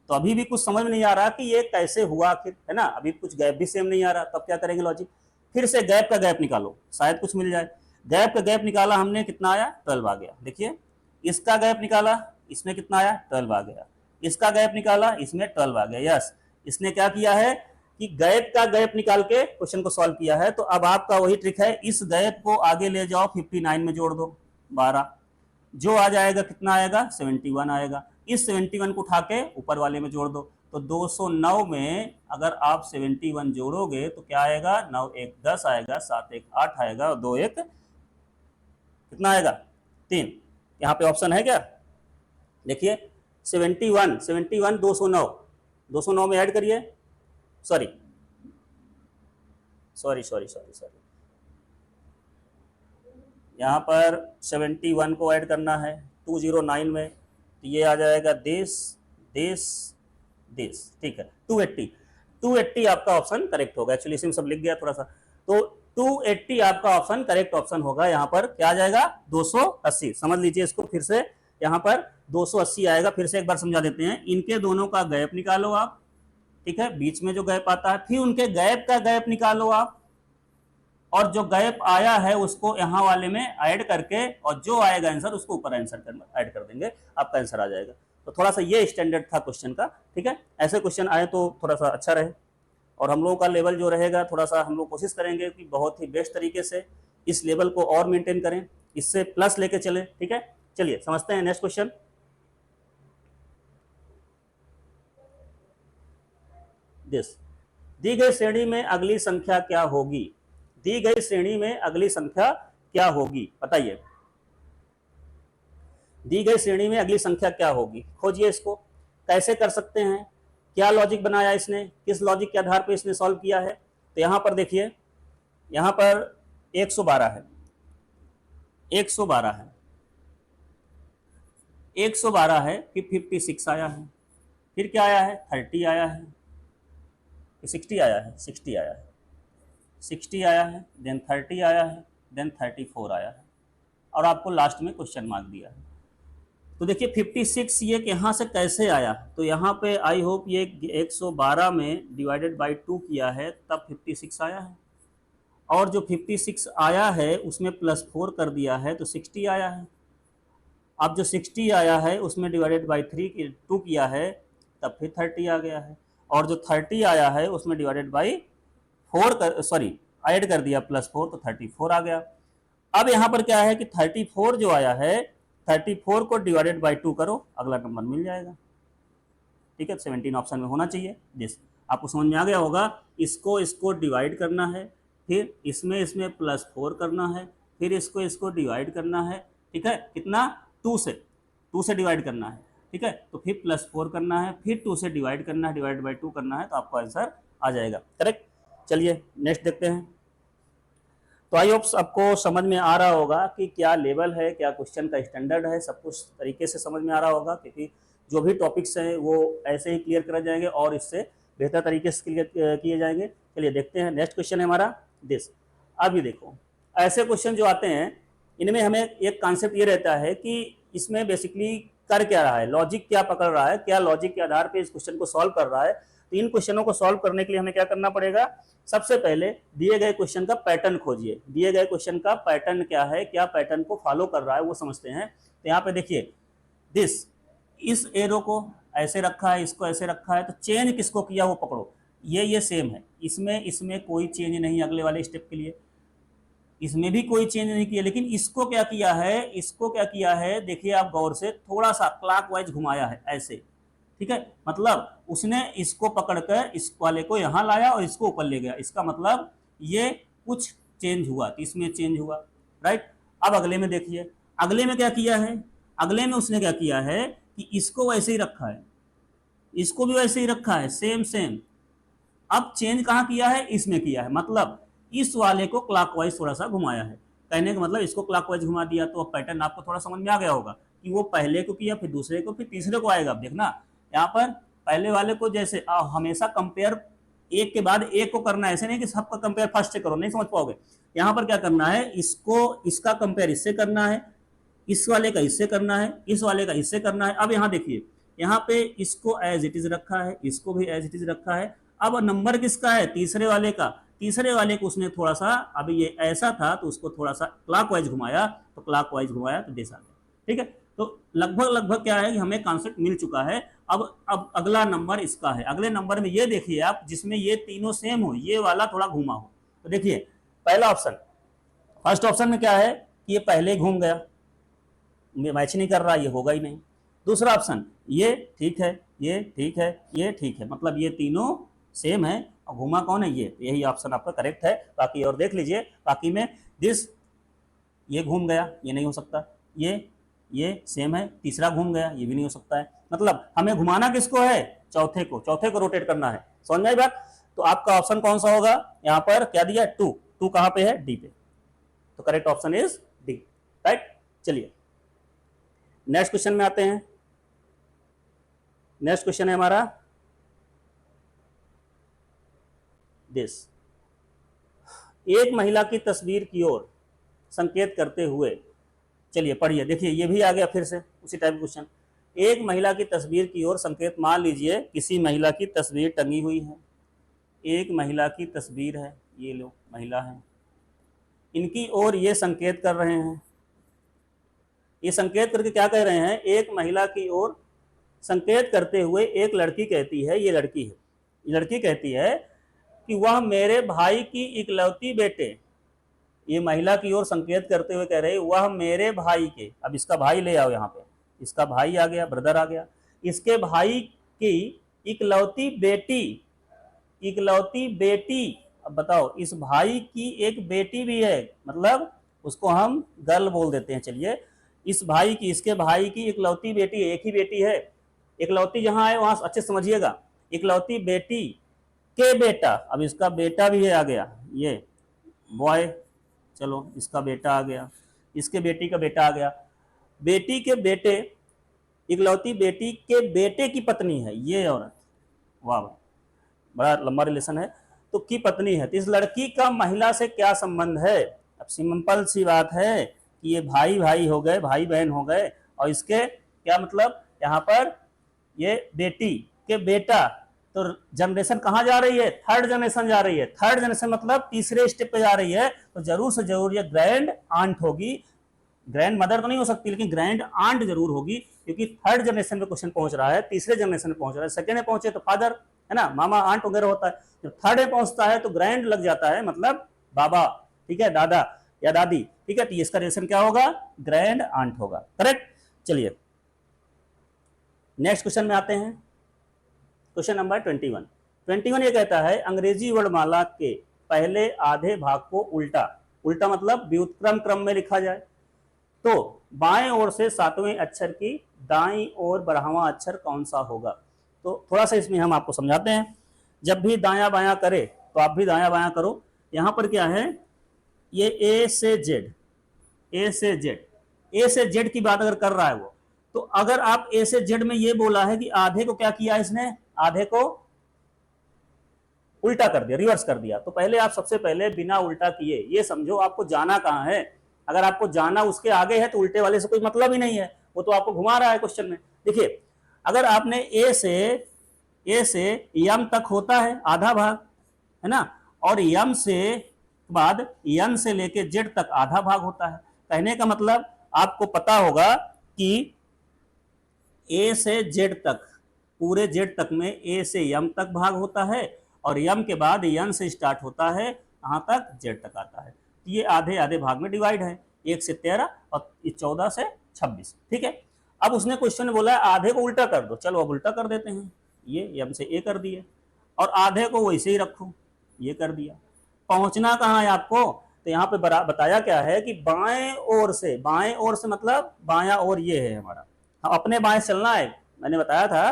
तो अभी भी कुछ समझ में नहीं आ रहा कि ये कैसे हुआ आखिर, है ना, अभी कुछ गैप भी सेम नहीं आ रहा, तब क्या करेंगे लॉजिक, फिर से गैप का गैप निकालो, शायद कुछ मिल जाए। गैप का गैप निकाला हमने, कितना आया, 12 आ गया। देखिए इसका गैप निकाला, इसमें कितना आया, 12 आ गया। इसका गैप निकाला, इसमें 12 आ गया। यस, इसने क्या किया है कि गैप का गैप निकाल के क्वेश्चन को सॉल्व किया है। तो अब आपका वही ट्रिक है, इस गैप को आगे ले जाओ, 59 में जोड़ दो 12, जो आ जाएगा कितना आएगा, 71 आएगा। इस 71 को उठा के ऊपर वाले में जोड़ दो, तो 209 में अगर आप 71 जोड़ोगे तो क्या आएगा, 9 1 10 आएगा, 7 1 8 आएगा, और 2 1 कितना आएगा, 3। यहाँ पे ऑप्शन है क्या, देखिए 71 71 209, 209 में ऐड करिए, sorry sorry sorry sorry sorry, यहाँ पर 71 को ऐड करना है 209 में, तो ये आ जाएगा देश देश देश, ठीक है। 280 आपका ऑप्शन करेक्ट होगा। एक्चुअली इसमें सब लिख गया थोड़ा सा, तो 280 आपका ऑप्शन करेक्ट ऑप्शन होगा। यहाँ पर क्या आ जाएगा, 280, समझ लीजिए इसको फिर से, यहाँ पर 280 आएगा। फिर से एक बार समझा देते हैं, इनके दोनों का गैप निकालो आप, ठीक है, बीच में जो गैप आता है, फिर उनके गैप का गैप निकालो आप, और जो गैप आया है उसको यहाँ वाले में ऐड करके, और जो आएगा आंसर उसको ऊपर आंसर ऐड कर देंगे, आपका आंसर आ जाएगा। तो थोड़ा सा ये स्टैंडर्ड था क्वेश्चन का, ठीक है। ऐसे क्वेश्चन आए तो थोड़ा सा अच्छा रहे, और हम लोगों का लेवल जो रहेगा थोड़ा सा हम लोग कोशिश करेंगे कि बहुत ही बेस्ट तरीके से इस लेवल को और मेंटेन करें, इससे प्लस लेके चले, ठीक है। चलिए समझते हैं नेक्स्ट क्वेश्चन। दी गई श्रेणी में अगली संख्या क्या होगी, दी गई श्रेणी में अगली संख्या क्या होगी, बताइए। दी गई श्रेणी में अगली संख्या क्या होगी, खोजिए इसको। कैसे कर सकते हैं, क्या लॉजिक बनाया इसने, किस लॉजिक के आधार पर इसने सॉल्व किया है। तो यहां पर देखिए, यहां पर 112 है, 112 है, 112 है, फिर 56 आया है, फिर क्या आया है, 30 आया है, 60 आया है, 60 आया है, 60 आया है, देन 30 आया है, देन 34 आया है, और आपको लास्ट में क्वेश्चन मार्क दिया है। तो देखिए 56 ये यहाँ से कैसे आया, तो यहाँ पे आई होप ये 112 में डिवाइडेड बाई 2 किया है तब 56 आया है, और जो 56 आया है उसमें +4 कर दिया है तो 60 आया है। अब जो 60 आया है उसमें डिवाइडेड बाई 2 किया है तब फिर 30 आ गया है, और जो 30 आया है उसमें डिवाइडेड बाई 4 कर, सॉरी ऐड कर दिया +4 तो 34 आ गया। अब यहाँ पर क्या है कि 34 जो आया है, 34 को डिवाइडेड बाई 2 करो, अगला नंबर मिल जाएगा, ठीक है। 17 ऑप्शन में होना चाहिए। दिस आपको समझ में आ गया होगा। इसको डिवाइड करना है, फिर इसमें +4 करना है, फिर इसको डिवाइड करना है, ठीक है, कितना, 2 से डिवाइड करना है, ठीक है। तो फिर +4 करना है, फिर 2 से डिवाइड करना है, डिवाइड बाई 2 करना है, तो आपका आंसर आ जाएगा, करेक्ट। चलिए नेक्स्ट देखते हैं। तो आई होप आपको समझ में आ रहा होगा कि क्या लेवल है, क्या क्वेश्चन का स्टैंडर्ड है, सब कुछ तरीके से समझ में आ रहा होगा, क्योंकि जो भी टॉपिक्स हैं वो ऐसे ही क्लियर करे जाएंगे और इससे बेहतर तरीके से क्लियर किए जाएंगे। चलिए देखते हैं, नेक्स्ट क्वेश्चन है हमारा दिस। अब ये देखो, ऐसे क्वेश्चन जो आते हैं इनमें हमें एक कॉन्सेप्ट ये रहता है कि इसमें बेसिकली कर क्या रहा है, लॉजिक क्या पकड़ रहा है, क्या लॉजिक के आधार पर इस क्वेश्चन को सॉल्व कर रहा है। तो इन क्वेश्चनों को सॉल्व करने के लिए हमें क्या करना पड़ेगा, सबसे पहले दिए गए क्वेश्चन का पैटर्न खोजिए, दिए गए क्वेश्चन का पैटर्न क्या है, क्या पैटर्न को फॉलो कर रहा है वो समझते हैं। तो यहाँ पे देखिए दिस, इस एरो को ऐसे रखा है, इसको ऐसे रखा है, तो चेंज किसको किया वो पकड़ो, ये सेम है, इसमें कोई चेंज नहीं, अगले वाले स्टेप के लिए इसमें भी कोई चेंज नहीं किया, लेकिन इसको क्या किया है, देखिए आप गौर से, थोड़ा सा क्लॉकवाइज घुमाया है ऐसे, ठीक है। मतलब उसने इसको पकड़कर इस वाले को यहां लाया और इसको ऊपर ले गया, इसका मतलब ये कुछ चेंज हुआ, तो इसमें चेंज हुआ, राइट। अब अगले में देखिए, अगले में क्या किया है, अगले में उसने क्या किया है कि इसको वैसे ही रखा है, इसको भी वैसे ही रखा है, सेम। अब चेंज कहां किया है, इसमें किया है, मतलब इस वाले को क्लॉकवाइज थोड़ा सा घुमाया है। कहने का मतलब इसको क्लॉकवाइज घुमा दिया, तो अब पैटर्न आपको थोड़ा समझ में आ गया होगा कि वो पहले को किया, फिर दूसरे को, फिर तीसरे को आएगा। अब देखना यहाँ पर पहले वाले को जैसे हमेशा कंपेयर एक के बाद एक को करना है, ऐसे नहीं कि सबका कंपेयर फर्स्ट से करो, नहीं समझ पाओगे। यहाँ पर क्या करना है, इसको इसका कंपेयर इससे करना है, इस वाले का इससे करना है, इस वाले का इससे करना है। अब यहाँ देखिए, यहाँ पे इसको एज इट इज रखा है, इसको भी एज इट इज रखा है। अब नंबर किसका है, तीसरे वाले का। तीसरे वाले को उसने थोड़ा सा, अभी ये ऐसा था तो उसको थोड़ा सा क्लॉकवाइज घुमाया, तो क्लॉकवाइज घुमाया तो दिस आ गया। ठीक है, तो लगभग लगभग क्या है कि हमें कॉन्सेप्ट मिल चुका है। अब अगला नंबर इसका है। अगले नंबर में ये देखिए आप, जिसमें ये तीनों सेम हो, ये वाला थोड़ा घूमा हो। तो देखिए पहला ऑप्शन, फर्स्ट ऑप्शन में क्या है कि ये पहले घूम गया, मैच नहीं कर रहा, ये होगा ही नहीं। दूसरा ऑप्शन, ये ठीक है, ये ठीक है, ये ठीक है, मतलब ये तीनों सेम है और घुमा कौन है, ये। यही ऑप्शन आपका करेक्ट है। बाकी और देख लीजिए, बाकी में दिस, ये घूम गया, ये नहीं हो सकता। ये सेम है, तीसरा घूम गया, ये भी नहीं हो सकता है। मतलब हमें घुमाना किसको है, चौथे को, चौथे को रोटेट करना है। समझ में आई बात। तो आपका ऑप्शन कौन सा होगा, यहाँ पर क्या दिया, टू। टू कहाँ पे है, डी पे। तो correct option is D, right. चलिए नेक्स्ट क्वेश्चन में आते हैं। नेक्स्ट क्वेश्चन है हमारा दिस, एक महिला की तस्वीर की ओर संकेत करते हुए, चलिए पढ़िए, देखिए ये भी आ गया फिर से उसी टाइप क्वेश्चन। एक महिला की तस्वीर की ओर संकेत, मान लीजिए किसी महिला की तस्वीर टंगी हुई है, एक महिला की तस्वीर है, ये लो महिला है, इनकी ओर ये संकेत कर रहे हैं। ये संकेत करके क्या कह रहे हैं, एक महिला की ओर संकेत करते हुए एक लड़की कहती है, ये लड़की है, ये लड़की कहती है कि वह मेरे भाई की इकलौती बेटे, ये महिला की ओर संकेत करते हुए कह रहे वह मेरे भाई के, अब इसका भाई ले आओ यहाँ पे, इसका भाई आ गया, ब्रदर आ गया, इसके भाई की इकलौती बेटी, इकलौती बेटी। अब बताओ, इस भाई की एक बेटी भी है, मतलब उसको हम गर्ल बोल देते हैं। चलिए, इस भाई की, इसके भाई की इकलौती बेटी, एक ही बेटी है। इकलौती जहां है वहां अच्छे समझिएगा, इकलौती बेटी के बेटा, अब इसका बेटा भी है, आ गया ये बॉय, चलो इसका बेटा आ गया, इसके बेटी का बेटा आ गया, बेटी के बेटे, इकलौती बेटी के बेटे की पत्नी है ये औरत। वाह, बड़ा लंबा रिलेशन है। तो की पत्नी है, तो इस लड़की का महिला से क्या संबंध है। अब सिंपल सी बात है कि ये भाई भाई हो गए, भाई बहन हो गए, और इसके क्या मतलब, यहाँ पर ये बेटी के बेटा, तो जनरेशन कहाँ जा रही है, थर्ड जनरेशन जा रही है। थर्ड जनरेशन मतलब तीसरे स्टेप पे जा रही है, तो जरूर से जरूर ये ग्रैंड आंट होगी। ग्रैंड मदर तो नहीं हो सकती, लेकिन ग्रैंड आंट जरूर होगी, क्योंकि थर्ड जनरेशन पे क्वेश्चन पहुंच रहा है, तीसरे जनरेशन में पहुंच रहा है। सेकेंड में पहुंचे तो फादर, है ना, मामा आंट वगैरह होता है। जब थर्ड में पहुंचता है तो ग्रैंड लग जाता है, मतलब बाबा, ठीक है, दादा या दादी, ठीक है। तो इसका रिलेशन क्या होगा, ग्रैंड आंट होगा, करेक्ट। चलिए नेक्स्ट क्वेश्चन में आते हैं। Question number 21। 21 ये कहता है, अंग्रेजी वर्णमाला के पहले आधे भाग को उल्टा, उल्टा मतलब व्युत्क्रम क्रम में लिखा जाए तो बाएं ओर से 7वें अक्षर की दाईं ओर 12वां अक्षर कौन सा होगा। तो थोड़ा सा इसमें हम आपको समझाते हैं। जब भी दायां बायां करे तो आप भी दायां बायां करो। यहां पर क्या है, ये ए से जेड, ए से जेड, ए से जेड की बात अगर कर रहा है वो, तो अगर आप ए से जेड में ये बोला है कि आधे को क्या किया इसने, आधे को उल्टा कर दिया, रिवर्स कर दिया, तो पहले आप सबसे पहले बिना उल्टा किए ये समझो आपको जाना कहां है। अगर आपको जाना उसके आगे है तो उल्टे वाले से कोई मतलब ही नहीं है, वो तो आपको घुमा रहा है क्वेश्चन में। देखिए, अगर आपने ए से यम तक होता है आधा भाग, है ना, और यम से बाद यन से लेके जेड तक आधा भाग होता है। कहने का मतलब आपको पता होगा कि ए से जेड तक, पूरे जेड तक में ए से यम तक भाग होता है, और यम के बाद यन से स्टार्ट होता है, कहां तक, जेड तक आता है। ये आधे आधे भाग में डिवाइड है, 1 से 13 और 14 से 26, ठीक है। अब उसने क्वेश्चन में बोला आधे को उल्टा कर दो, चलो अब उल्टा कर देते हैं, ये यम से ए कर दिए, और आधे को वैसे ही रखो, ये कर दिया। पहुंचना कहाँ है आपको, तो यहाँ पे बताया क्या है कि बाएं ओर से, बाएं ओर से मतलब बायां ओर ये है हमारा, हम अपने बाएं चलना है। मैंने बताया था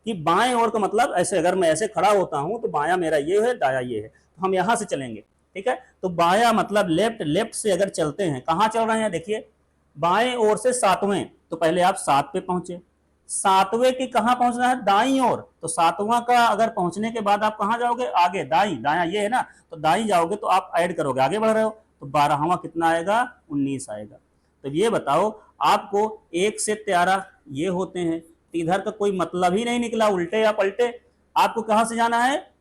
कि बाएं ओर का मतलब ऐसे, अगर मैं ऐसे खड़ा होता हूं तो बायां मेरा ये है, दाया ये है, तो हम यहां से चलेंगे, ठीक है। तो बायां मतलब लेफ्ट, लेफ्ट से अगर चलते हैं, कहां चल रहे हैं, देखिए बाएं ओर से 7वें, तो पहले आप 7 पे पहुंचे, 7वें की कहां पहुंचना है, दाईं ओर, तो 7वां का अगर पहुंचने के बाद आप कहां जाओगे, आगे, दाईं, दाया ये है ना, तो दाईं जाओगे तो आप ऐड करोगे, आगे बढ़ रहे हो, तो 12वां कितना आएगा, 19 आएगा। तो ये बताओ आपको 1 से 13 ये होते हैं, तो इधर का कोई मतलब ही नहीं निकला, उल्टे या पलटे। आपको कहां से जाना है,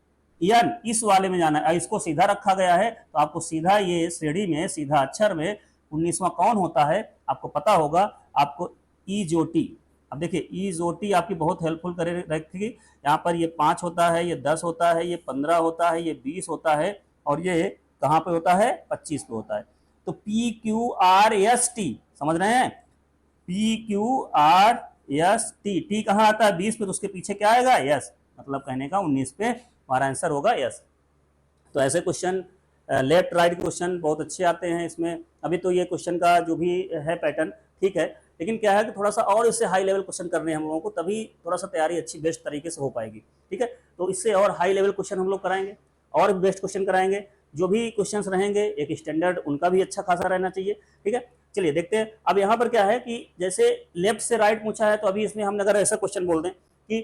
यन इस वाले में जाना है, इसको सीधा रखा गया है तो आपको सीधा ये श्रेणी में सीधा अक्षर में 19वां कौन होता है आपको पता होगा, आपको ईजोटी। अब देखिए ईजोटी आपकी बहुत हेल्पफुल करे रखेगी। यहाँ पर ये 5 होता है, ये 10 होता है, ये 15 होता है, ये 20 होता है, और ये कहाँ पे होता है, 25 पे होता है। तो PQRST समझ रहे हैं, PQRST, टी कहाँ आता है 20 पे, तो उसके पीछे क्या आएगा, यस, मतलब कहने का 19 पे हमारा आंसर होगा यस। तो ऐसे क्वेश्चन लेफ्ट राइट क्वेश्चन बहुत अच्छे आते हैं इसमें। अभी तो ये क्वेश्चन का जो भी है पैटर्न ठीक है, लेकिन क्या है कि थोड़ा सा और इससे हाई लेवल क्वेश्चन करने हैं हम लोगों को, तभी थोड़ा सा तैयारी अच्छी बेस्ट तरीके से हो पाएगी। ठीक है, तो इससे और हाई लेवल क्वेश्चन हम लोग कराएंगे और बेस्ट क्वेश्चन कराएंगे। जो भी क्वेश्चंस रहेंगे एक स्टैंडर्ड उनका भी अच्छा खासा रहना चाहिए। ठीक है, चलिए देखते हैं। अब यहाँ पर क्या है कि जैसे लेफ्ट से राइट पूछा है, तो अभी इसमें हम अगर ऐसा क्वेश्चन बोल दें कि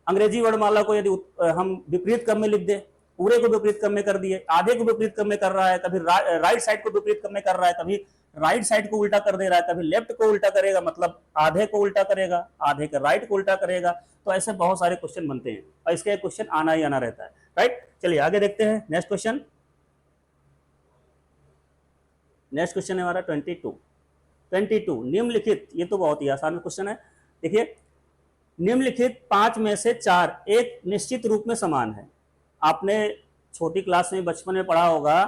अंग्रेजी वर्णमाला को यदि हम विपरीत क्रम में लिख दें, पूरे को विपरीत क्रम में कर दिए, आधे को विपरीत क्रम में कर रहा है, कभी राइट साइड को विपरीत क्रम में कर रहा है, कभी राइट साइड को उल्टा कर दे रहा है, कभी लेफ्ट को उल्टा करेगा, मतलब आधे को उल्टा करेगा, आधे का राइट को उल्टा करेगा। तो ऐसे बहुत सारे क्वेश्चन बनते हैं और इसके क्वेश्चन आना ही आना रहता है। राइट, चलिए आगे देखते हैं। नेक्स्ट क्वेश्चन है हमारा 22 निम्नलिखित, ये तो बहुत ही आसान क्वेश्चन है। देखिए निम्नलिखित 5 में से 4 एक निश्चित रूप में समान है। आपने छोटी क्लास में बचपन में पढ़ा होगा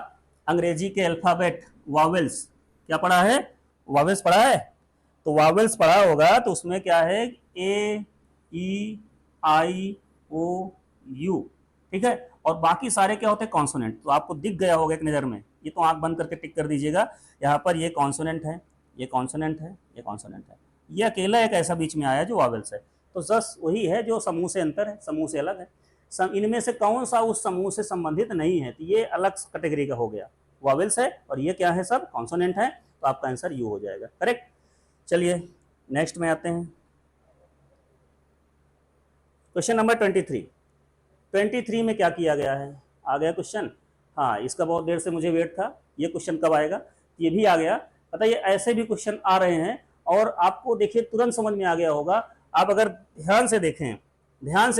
अंग्रेजी के अल्फाबेट वावेल्स, क्या पढ़ा है, वावेल्स पढ़ा है, तो वावेल्स पढ़ा होगा, तो उसमें क्या है ए ई आई ओ यू, ठीक है, और बाकी सारे क्या होते हैं कॉन्सोनेंट। तो आपको दिख गया होगा एक नज़र में, ये तो आंख बंद करके टिक कर दीजिएगा, यहाँ पर ये कॉन्सोनेंट है, ये कॉन्सोनेंट है, ये कॉन्सोनेंट है, ये अकेला एक ऐसा बीच में आया जो वावेल्स है। तो जस वही है जो समूह से अंतर है, समूह से अलग है। इनमें से कौन सा उस समूह से संबंधित नहीं है, तो ये अलग कैटेगरी का हो गया, वावेल्स है, और ये क्या है, सब कॉन्सोनेंट है। तो आपका आंसर यू हो जाएगा, करेक्ट। चलिए नेक्स्ट में आते हैं, क्वेश्चन नंबर 23 में क्या किया गया है, आ गया क्वेश्चन। हाँ, इसका बहुत देर से मुझे वेट था, ये क्वेश्चन कब आएगा, ये भी आ गया। पता ये ऐसे भी क्वेश्चन आ रहे हैं और आपको देखिए तुरंत समझ में आ गया होगा। आप अगर ध्यान से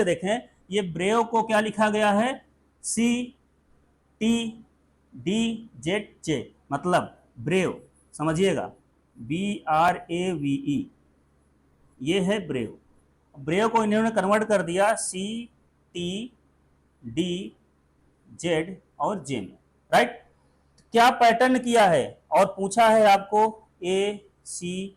देखें, ये ब्रेव को क्या लिखा गया है, CTDZJ, मतलब ब्रेव, समझिएगा, BRAVE, ये है ब्रेव। ब्रेव को इन्होंने कन्वर्ट कर दिया CTDZ और J में, राइट। क्या पैटर्न किया है और पूछा है आपको ACRON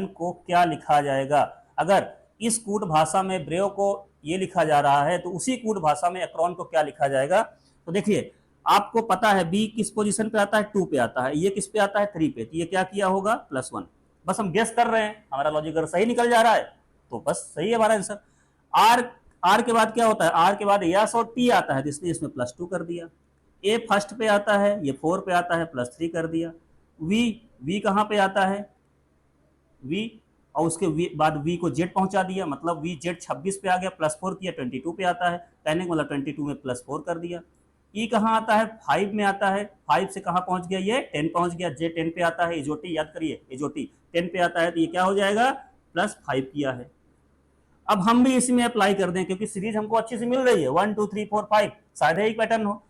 को क्या लिखा जाएगा। अगर इस कूट भाषा में ब्रेव को ये लिखा जा रहा है, तो उसी कूट भाषा में एक्रोन को क्या लिखा जाएगा। तो देखिए आपको पता है बी किस पोजीशन पे आता है, 2 पे आता है, ये किस पे आता है, 3 पे, तो ये क्या किया होगा, +1। बस हम गेस कर रहे हैं, हमारा लॉजिक अगर सही निकल जा रहा है तो बस सही है हमारा आंसर। आर के बाद क्या होता है, आर के बाद यस और टी आता है, तो इसलिए इसमें +2 कर दिया। ए फर्स्ट पे आता है, ये 4 पे आता है, +3 कर दिया। वी कहाँ पे आता है, वी, और उसके बाद वी को जेड पहुंचा दिया, मतलब वी जेड 26 पे आ गया, +4 किया, 22 पे आता है, कहने का मतलब 22 में +4 कर दिया। ई कहाँ आता है, 5 में आता है, 5 से कहाँ पहुंच गया, ये 10 पहुंच गया, जे 10 पे आता है, इजोटी याद करिए, इजोटी 10 पे आता है, तो ये क्या हो जाएगा, +5 किया है। अब हम भी इसी में अप्लाई कर दें, क्योंकि सीरीज हमको अच्छी से मिल रही है, 1 2 3 4 5, शायद एक पैटर्न हो,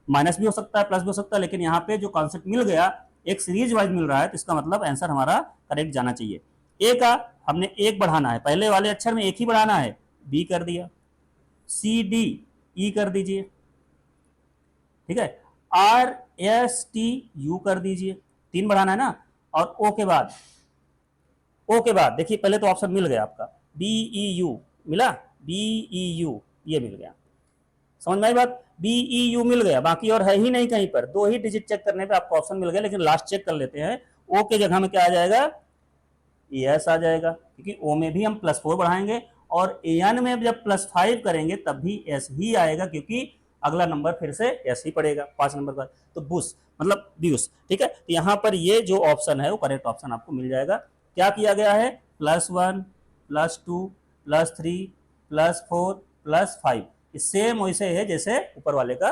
माइनस भी हो सकता है, प्लस भी हो सकता है, लेकिन यहाँ पे जो कॉन्सेप्ट मिल गया एक सीरीज वाइज मिल रहा है, तो इसका मतलब आंसर हमारा करेक्ट जाना चाहिए। ए का हमने 1 बढ़ाना है, पहले वाले अक्षर में 1 ही बढ़ाना है, बी कर दिया, सी डी ई कर दीजिए, ठीक है, आर एस टी यू कर दीजिए, 3 बढ़ाना है ना, और ओ के बाद देखिए पहले तो ऑप्शन मिल गया आपका, बी ई यू मिला, बी ई यू ये मिल गया, समझ में आई बात, बी ई यू मिल गया, बाकी और है ही नहीं कहीं पर, 2 ही डिजिट चेक करने पे आपको ऑप्शन मिल गया, लेकिन लास्ट चेक कर लेते हैं, ओ के जगह में क्या आ जाएगा, एस आ जाएगा, क्योंकि ओ में भी हम +4 बढ़ाएंगे और एन में जब +5 करेंगे तब भी एस ही आएगा, क्योंकि अगला नंबर फिर से एस ही पड़ेगा 5 नंबर पर, तो बुस मतलब ब्यूस, ठीक है। तो यहाँ पर ये जो ऑप्शन है वो करेक्ट ऑप्शन आपको मिल जाएगा। क्या किया गया है, +1 +2 +3 +4 +5, सेम वैसे है जैसे ऊपर वाले का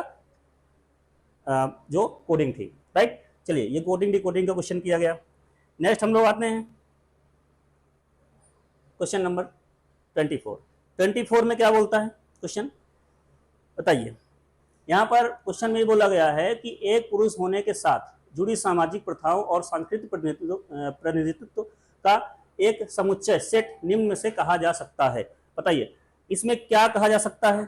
जो कोडिंग थी, राइट। चलिए, ये कोडिंग डिकोडिंग का क्वेश्चन किया गया। नेक्स्ट हम लोग आते हैं क्वेश्चन नंबर 24। 24 में क्या बोलता है क्वेश्चन, बताइए। यहाँ पर क्वेश्चन में बोला गया है कि एक पुरुष होने के साथ जुड़ी सामाजिक प्रथाओं और सांस्कृतिक प्रतिनिधित्व का एक समुच्चय सेट निम्न में से कहा जा सकता है। बताइए, इसमें क्या कहा जा सकता है,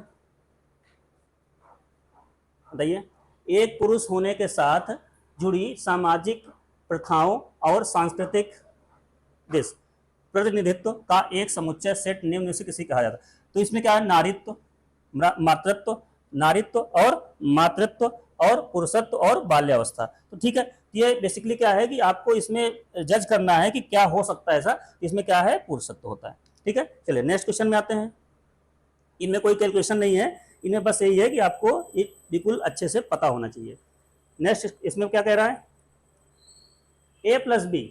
बताइए। एक पुरुष होने के साथ जुड़ी सामाजिक प्रथाओं और सांस्कृतिक प्रतिनिधित्व का एक समुच्चय सेट निम्न में से किसी कहा जाता है। तो इसमें क्या है, नारीत्व, मातृत्व, नारीत्व और मातृत्व और पुरुषत्व और बाल्यावस्था। तो ठीक है, ये बेसिकली क्या है कि आपको इसमें जज करना है कि क्या हो सकता है ऐसा। इसमें क्या है, पुरुषत्व होता है। ठीक है, चलिए नेक्स्ट क्वेश्चन में आते हैं। इनमें कोई कैलकुलेशन नहीं है, इनमें बस यही है कि आपको बिल्कुल अच्छे से पता होना चाहिए। नेक्स्ट इसमें क्या कह रहा है, ए प्लस बी,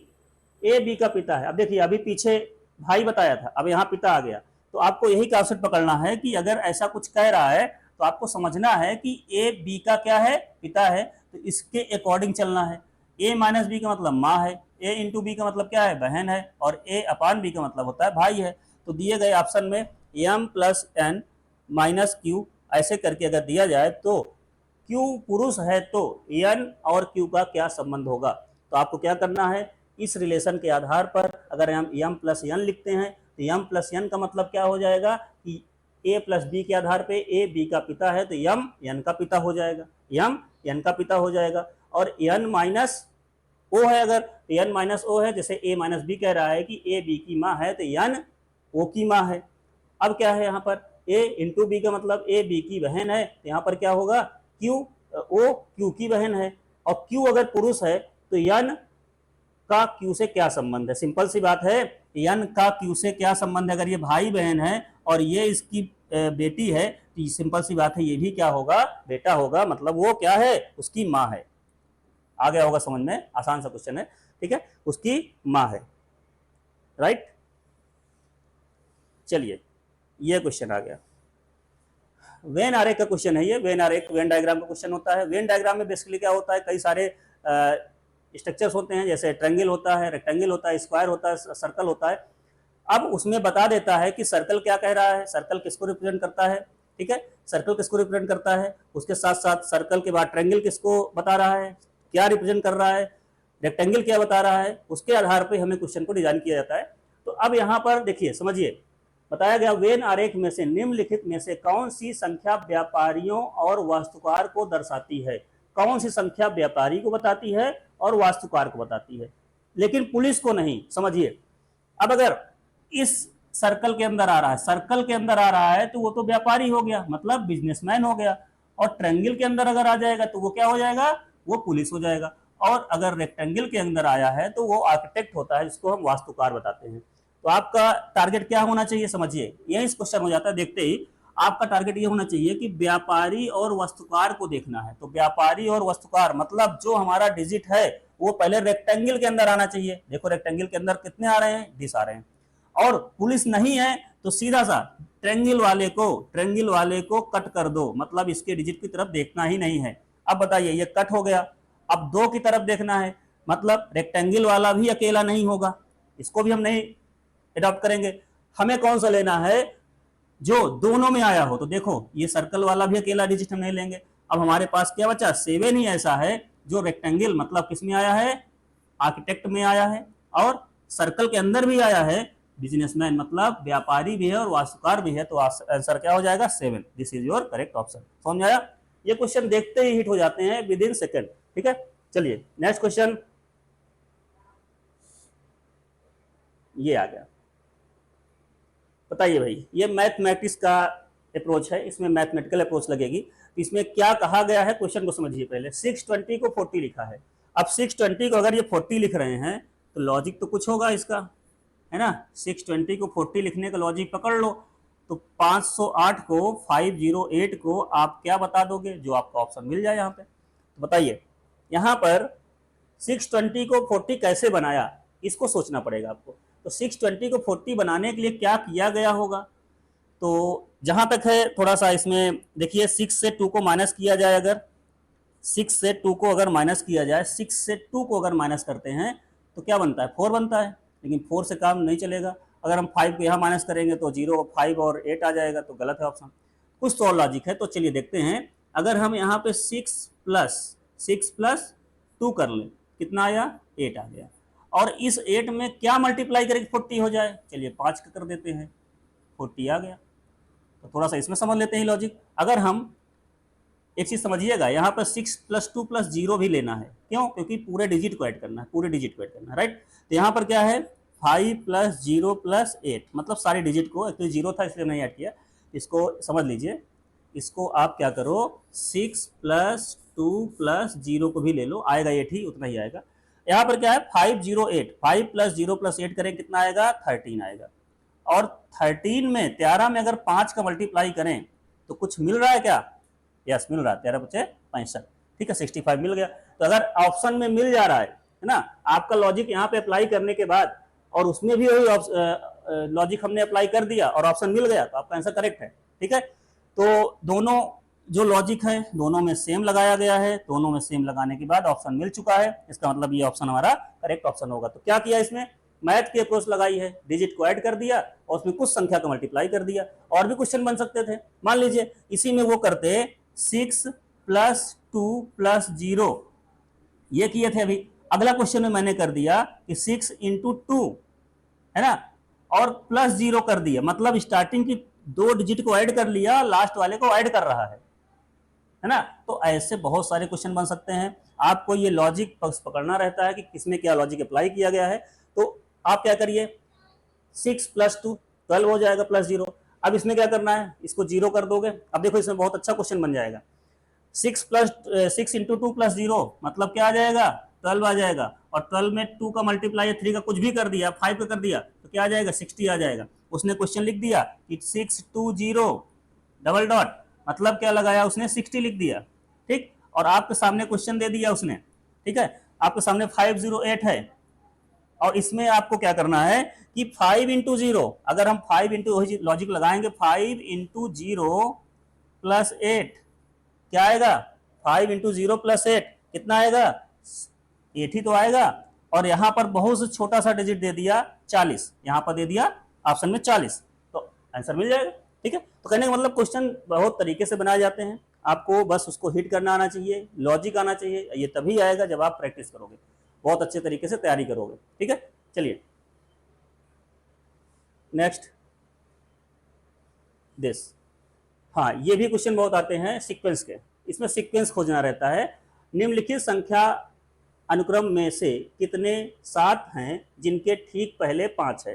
ए बी का पिता है। अब देखिए, अभी पीछे भाई बताया था, अब यहाँ पिता आ गया। तो आपको यही कॉन्सेप्ट पकड़ना है कि अगर ऐसा कुछ कह रहा है तो आपको समझना है कि ए बी का क्या है, पिता है, तो इसके अकॉर्डिंग चलना है। ए माइनस बी का मतलब माँ है, ए इंटू बी का मतलब क्या है, बहन है, और ए अपान बी का मतलब होता है भाई है। तो दिए गए ऑप्शन में m plus n minus q ऐसे करके अगर दिया जाए तो क्यू पुरुष है तो एन और क्यू का क्या संबंध होगा। तो आपको क्या करना है, इस रिलेशन के आधार पर अगर हम एम प्लस एन लिखते हैं तो एम प्लस एन का मतलब क्या हो जाएगा कि ए प्लस बी के आधार पे ए बी का पिता है तो एम एन का पिता हो जाएगा, एम एन का पिता हो जाएगा। और एन माइनस ओ है, अगर एन माइनस ओ है, जैसे ए माइनस बी कह रहा है कि ए बी की माँ है तो एन ओ की माँ है। अब क्या है यहाँ पर, ए इंटू बी का मतलब ए बी की बहन है, तो यहाँ पर क्या होगा, क्यू ओ क्यू की बहन है। और क्यू अगर पुरुष है तो एन का क्यू से क्या संबंध है, सिंपल सी बात है, एन का क्यू से क्या संबंध है। अगर ये भाई बहन है और ये इसकी बेटी है तो सिंपल सी बात है, ये भी क्या होगा, बेटा होगा, मतलब वो क्या है, उसकी माँ है। आ गया होगा समझ में, आसान सा क्वेश्चन है, ठीक है, उसकी माँ है, राइट। चलिए, ये क्वेश्चन आ गया। वेन आरेख का क्वेश्चन है ये, वेन आरेख वेन डायग्राम का क्वेश्चन होता है। वेन डायग्राम में बेसिकली क्या होता है, कई सारे स्ट्रक्चर्स होते हैं, जैसे ट्रायंगल होता है, रेक्टेंगल होता है, स्क्वायर होता है, सर्कल होता है। अब उसमें बता देता है कि सर्कल क्या कह रहा है, सर्कल किसको रिप्रेजेंट करता है, ठीक है, सर्कल किसको रिप्रेजेंट करता है, उसके साथ साथ सर्कल के बाद ट्रायंगल किसको बता रहा है, क्या रिप्रेजेंट कर रहा है, रेक्टेंगल क्या बता रहा है, उसके आधार पर हमें क्वेश्चन को डिजाइन किया जाता है। तो अब यहाँ पर देखिए, समझिए, बताया गया वेन आरेख में से निम्नलिखित में से कौन सी संख्या व्यापारियों और वास्तुकार को दर्शाती है। कौन सी संख्या व्यापारी को बताती है और वास्तुकार को बताती है, लेकिन पुलिस को नहीं। समझिए, अब अगर इस सर्कल के अंदर आ रहा है, सर्कल के अंदर आ रहा है तो वो तो व्यापारी हो गया, मतलब बिजनेसमैन हो गया। और ट्रायंगल के अंदर अगर आ जाएगा तो वो क्या हो जाएगा, वो पुलिस हो जाएगा। और अगर रेक्टेंगल के अंदर आया है तो वो आर्किटेक्ट होता है, जिसको हम वास्तुकार बताते हैं। तो आपका टारगेट क्या होना चाहिए, समझिए, यही क्वेश्चन हो जाता है देखते ही। आपका टारगेट ये होना चाहिए कि व्यापारी और वास्तुकार को देखना है। तो व्यापारी और वास्तुकार मतलब जो हमारा डिजिट है वो पहले रेक्टेंगल के अंदर आना चाहिए। देखो रेक्टेंगल के अंदर कितने आ रहे हैं, 20 आ रहे हैं। और पुलिस नहीं है तो सीधा सा ट्रायंगल वाले को कट कर दो, मतलब इसके डिजिट की तरफ देखना ही नहीं है। अब बताइए, ये कट हो गया, अब 2 की तरफ देखना है, मतलब रेक्टेंगल वाला भी अकेला नहीं होगा, इसको भी हम नहीं एडॉप्ट करेंगे। हमें कौन सा लेना है, जो दोनों में आया हो। तो देखो, ये सर्कल वाला भी अकेला डिजिट हम नहीं लेंगे। अब हमारे पास क्या बचा, 7 ही ऐसा है जो रेक्टेंगल मतलब किस में आया है, आर्किटेक्ट में आया है, और सर्कल के अंदर भी आया है, बिजनेसमैन मतलब व्यापारी भी है और वास्तुकार भी है। तो आंसर क्या हो जाएगा, 7। This is your correct option. समझ आया, ये क्वेश्चन देखते ही हिट हो जाते हैं विद इन सेकेंड, ठीक है। चलिए नेक्स्ट क्वेश्चन, ये आ गया। बताइए भाई, ये मैथमेटिक्स का अप्रोच है, इसमें मैथमेटिकल अप्रोच लगेगी। तो इसमें क्या कहा गया है, क्वेश्चन को समझिए पहले। 620 को 40 लिखा है। अब 620 को अगर ये 40 लिख रहे हैं तो लॉजिक तो कुछ होगा इसका, है ना। 620 को 40 लिखने का लॉजिक पकड़ लो। तो 508 को 508 को आप क्या बता दोगे, जो आपका ऑप्शन मिल जाए यहाँ पे। तो बताइए, यहाँ पर 620 को 40 कैसे बनाया, इसको सोचना पड़ेगा आपको। तो 620 को 40 बनाने के लिए क्या किया गया होगा। तो जहां तक है थोड़ा सा इसमें देखिए, 6 से 2 को माइनस किया जाए अगर, 6 से 2 को अगर माइनस किया जाए, 6 से 2 को अगर माइनस करते हैं तो क्या बनता है, 4 बनता है। लेकिन 4 से काम नहीं चलेगा, अगर हम 5 को यहाँ माइनस करेंगे तो 0, 5 और 8 आ जाएगा, तो गलत है ऑप्शन। कुछ तो और लॉजिक है, तो चलिए देखते हैं। अगर हम यहाँ पे 6 प्लस 2 कर लें, कितना आया, 8 आ गया। और इस 8 में क्या मल्टीप्लाई करें 40 हो जाए, चलिए 5 का कर देते हैं, 40 आ गया। तो थोड़ा सा इसमें समझ लेते हैं लॉजिक। अगर हम एक चीज समझिएगा, यहाँ पर 6 + 2 + 0 भी लेना है, क्यों, क्योंकि पूरे डिजिट को ऐड करना है, पूरे डिजिट को ऐड करना है, राइट। तो यहाँ पर क्या है, 5 + 0 + 8, मतलब सारे डिजिट को, एक्चुअली 0 था इसलिए नहीं ऐड किया, इसको समझ लीजिए। इसको आप क्या करो, 6 + 2 + 0 को भी ले लो, आएगा 8 ही, उतना ही आएगा। यहाँ पर क्या है, 508, 5 + 0 + 8 करें, कितना आएगा, 13 आएगा। और 13 में 13 में अगर 5 का मल्टीप्लाई करें तो कुछ मिल रहा है क्या, यस मिल रहा है, 13 × 5 = 65, ठीक है, 65 मिल गया। तो अगर ऑप्शन में मिल जा रहा है ना, आपका लॉजिक यहाँ पे अप्लाई करने के बाद, और उसमें भी वही लॉजिक हमने अप्लाई कर दिया और ऑप्शन मिल गया, तो आपका आंसर करेक्ट है, ठीक है। तो दोनों जो लॉजिक है दोनों में सेम लगाया गया है, दोनों में सेम लगाने के बाद ऑप्शन मिल चुका है, इसका मतलब ये ऑप्शन हमारा करेक्ट ऑप्शन होगा। तो क्या किया, इसमें मैथ की अप्रोच लगाई है, डिजिट को ऐड कर दिया और उसमें कुछ संख्या का मल्टीप्लाई कर दिया। और भी क्वेश्चन बन सकते थे, मान लीजिए इसी में वो करते 6 + 2 + 0, ये किए थे अभी। अगला क्वेश्चन में मैंने कर दिया कि 6 × 2 है ना, और +0 कर दिया, मतलब स्टार्टिंग की 2 डिजिट को ऐड कर लिया, लास्ट वाले को ऐड कर रहा है ना। तो ऐसे बहुत सारे क्वेश्चन बन सकते हैं। आपको ये लॉजिक पकड़ना रहता है कि किसमें क्या लॉजिक अप्लाई किया गया है। तो आप क्या करिए, 6 + 2 12 हो जाएगा, +0। अब इसमें क्या करना है, इसको 0 कर दोगे। अब देखो इसमें बहुत अच्छा क्वेश्चन बन जाएगा। 6 × 2 + 0 मतलब क्या आ जाएगा, 12 आ जाएगा। और 12 में 2 का मल्टीप्लाई 3 का कुछ भी कर दिया, 5 का कर दिया, तो क्या आ जाएगा, 60 आ जाएगा। उसने क्वेश्चन लिख दिया कि 620 मतलब क्या लगाया उसने, 60 लिख दिया, ठीक। और आपके सामने क्वेश्चन दे दिया उसने, ठीक है, आपके सामने 508 है। और इसमें आपको क्या करना है कि 5 × 0, अगर हम 5 इंटू लॉजिक लगाएंगे, 5 × 0 + 8 क्या आएगा, 5 × 0 + 8 कितना आएगा, 8 ही तो आएगा। और यहां पर बहुत से छोटा सा डिजिट दे दिया 40, यहां पर दे दिया ऑप्शन में 40, तो आंसर मिल जाएगा, ठीक है। तो कहने का मतलब क्वेश्चन बहुत तरीके से बनाए जाते हैं, आपको बस उसको हिट करना आना चाहिए, लॉजिक आना चाहिए, ये तभी आएगा जब आप प्रैक्टिस करोगे, बहुत अच्छे तरीके से तैयारी करोगे, ठीक है। चलिए नेक्स्ट दिस, हाँ ये भी क्वेश्चन बहुत आते हैं सीक्वेंस के, इसमें सीक्वेंस खोजना रहता है। निम्नलिखित संख्या अनुक्रम में से कितने 7 हैं जिनके ठीक पहले 5 है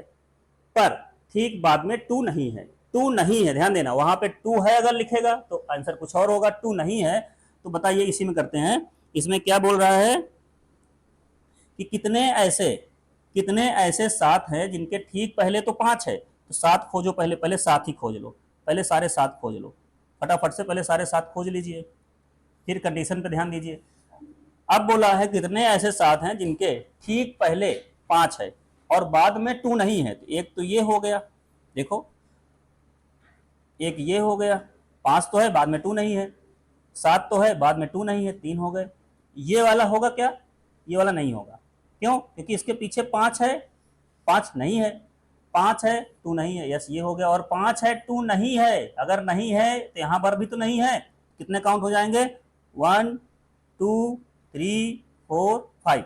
पर ठीक बाद में 2 नहीं है। 2 नहीं है, ध्यान देना, वहां पे 2 है अगर लिखेगा तो आंसर कुछ और होगा, 2 नहीं है तो बताइए। इसी में करते हैं, इसमें क्या बोल रहा है कि कितने ऐसे 7 हैं जिनके ठीक पहले तो 5 है, तो 7 खोजो, पहले पहले 7 ही खोज लो, पहले सारे 7 खोज लो, फटाफट से पहले सारे 7 खोज लीजिए, फिर कंडीशन पे ध्यान दीजिए। अब बोला है कितने ऐसे 7 हैं जिनके ठीक पहले 5 है और बाद में 2 नहीं है, तो एक तो ये हो गया, देखो एक ये हो गया, 5 तो है बाद में 2 नहीं है, 7 तो है बाद में 2 नहीं है, 3 हो गए। ये वाला होगा क्या, ये वाला नहीं होगा, क्यों, क्योंकि इसके पीछे 5 है, 5 नहीं है, 5 है 2 नहीं है, यस ये हो गया। और 5 है 2 नहीं है, अगर नहीं है तो यहां पर भी तो नहीं है, कितने काउंट हो जाएंगे, 1 2 3 4 5,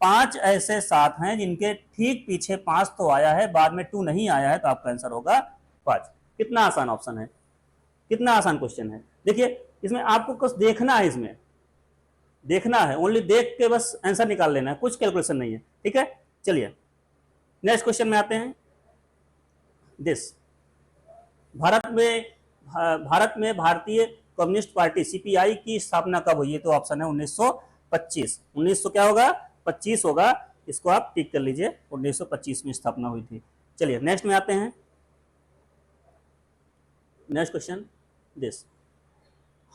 5 ऐसे 7 हैं जिनके ठीक पीछे 5 तो आया है, बाद में 2 नहीं आया है, तो आपका आंसर होगा 5। कितना आसान ऑप्शन है, कितना आसान क्वेश्चन है। देखिए इसमें आपको कुछ देखना है, इसमें देखना है, ओनली देख के बस आंसर निकाल लेना है, कुछ कैलकुलेशन नहीं है, ठीक है। चलिए नेक्स्ट क्वेश्चन में आते हैं। दिस, भारत में भारतीय कम्युनिस्ट पार्टी सीपीआई की स्थापना कब हुई है, तो ऑप्शन है 1925, 1900 क्या होगा 25 होगा, इसको आप टिक कर लीजिए, 1925 में स्थापना हुई थी। चलिए नेक्स्ट में आते हैं, नेक्स्ट क्वेश्चन दिस,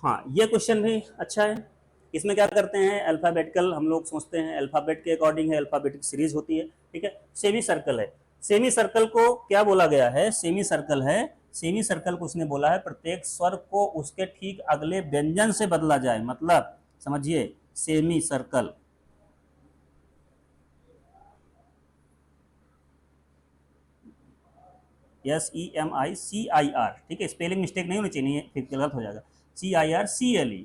हाँ ये क्वेश्चन भी अच्छा है। इसमें क्या करते हैं, अल्फाबेटिकल हम लोग सोचते हैं, अल्फाबेट के अकॉर्डिंग है, अल्फाबेटिक सीरीज होती है, ठीक है। सेमी सर्कल है, सेमी सर्कल को क्या बोला गया है, सेमी सर्कल है, सेमी सर्कल को उसने बोला है प्रत्येक स्वर को उसके ठीक अगले व्यंजन से बदला जाए, मतलब समझिए, सेमी सर्कल। SEMICIR, ठीक है, स्पेलिंग मिस्टेक नहीं होनी चाहिए, फिर गलत हो जाएगा। CIRCLE,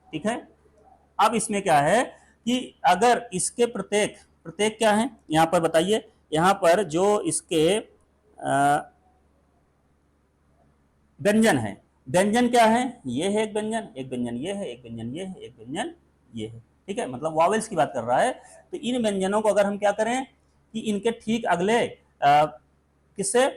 ठीक है। अब इसमें क्या है कि अगर इसके प्रत्येक प्रत्येक क्या है यहाँ पर बताइए, यहाँ पर जो इसके व्यंजन है, व्यंजन क्या है, ये है एक व्यंजन, एक व्यंजन ये है, एक व्यंजन ये है, एक व्यंजन ये है, ठीक है, मतलब वॉवेल्स की बात कर रहा है। तो इन व्यंजनों को अगर हम क्या करें कि इनके ठीक अगले किससे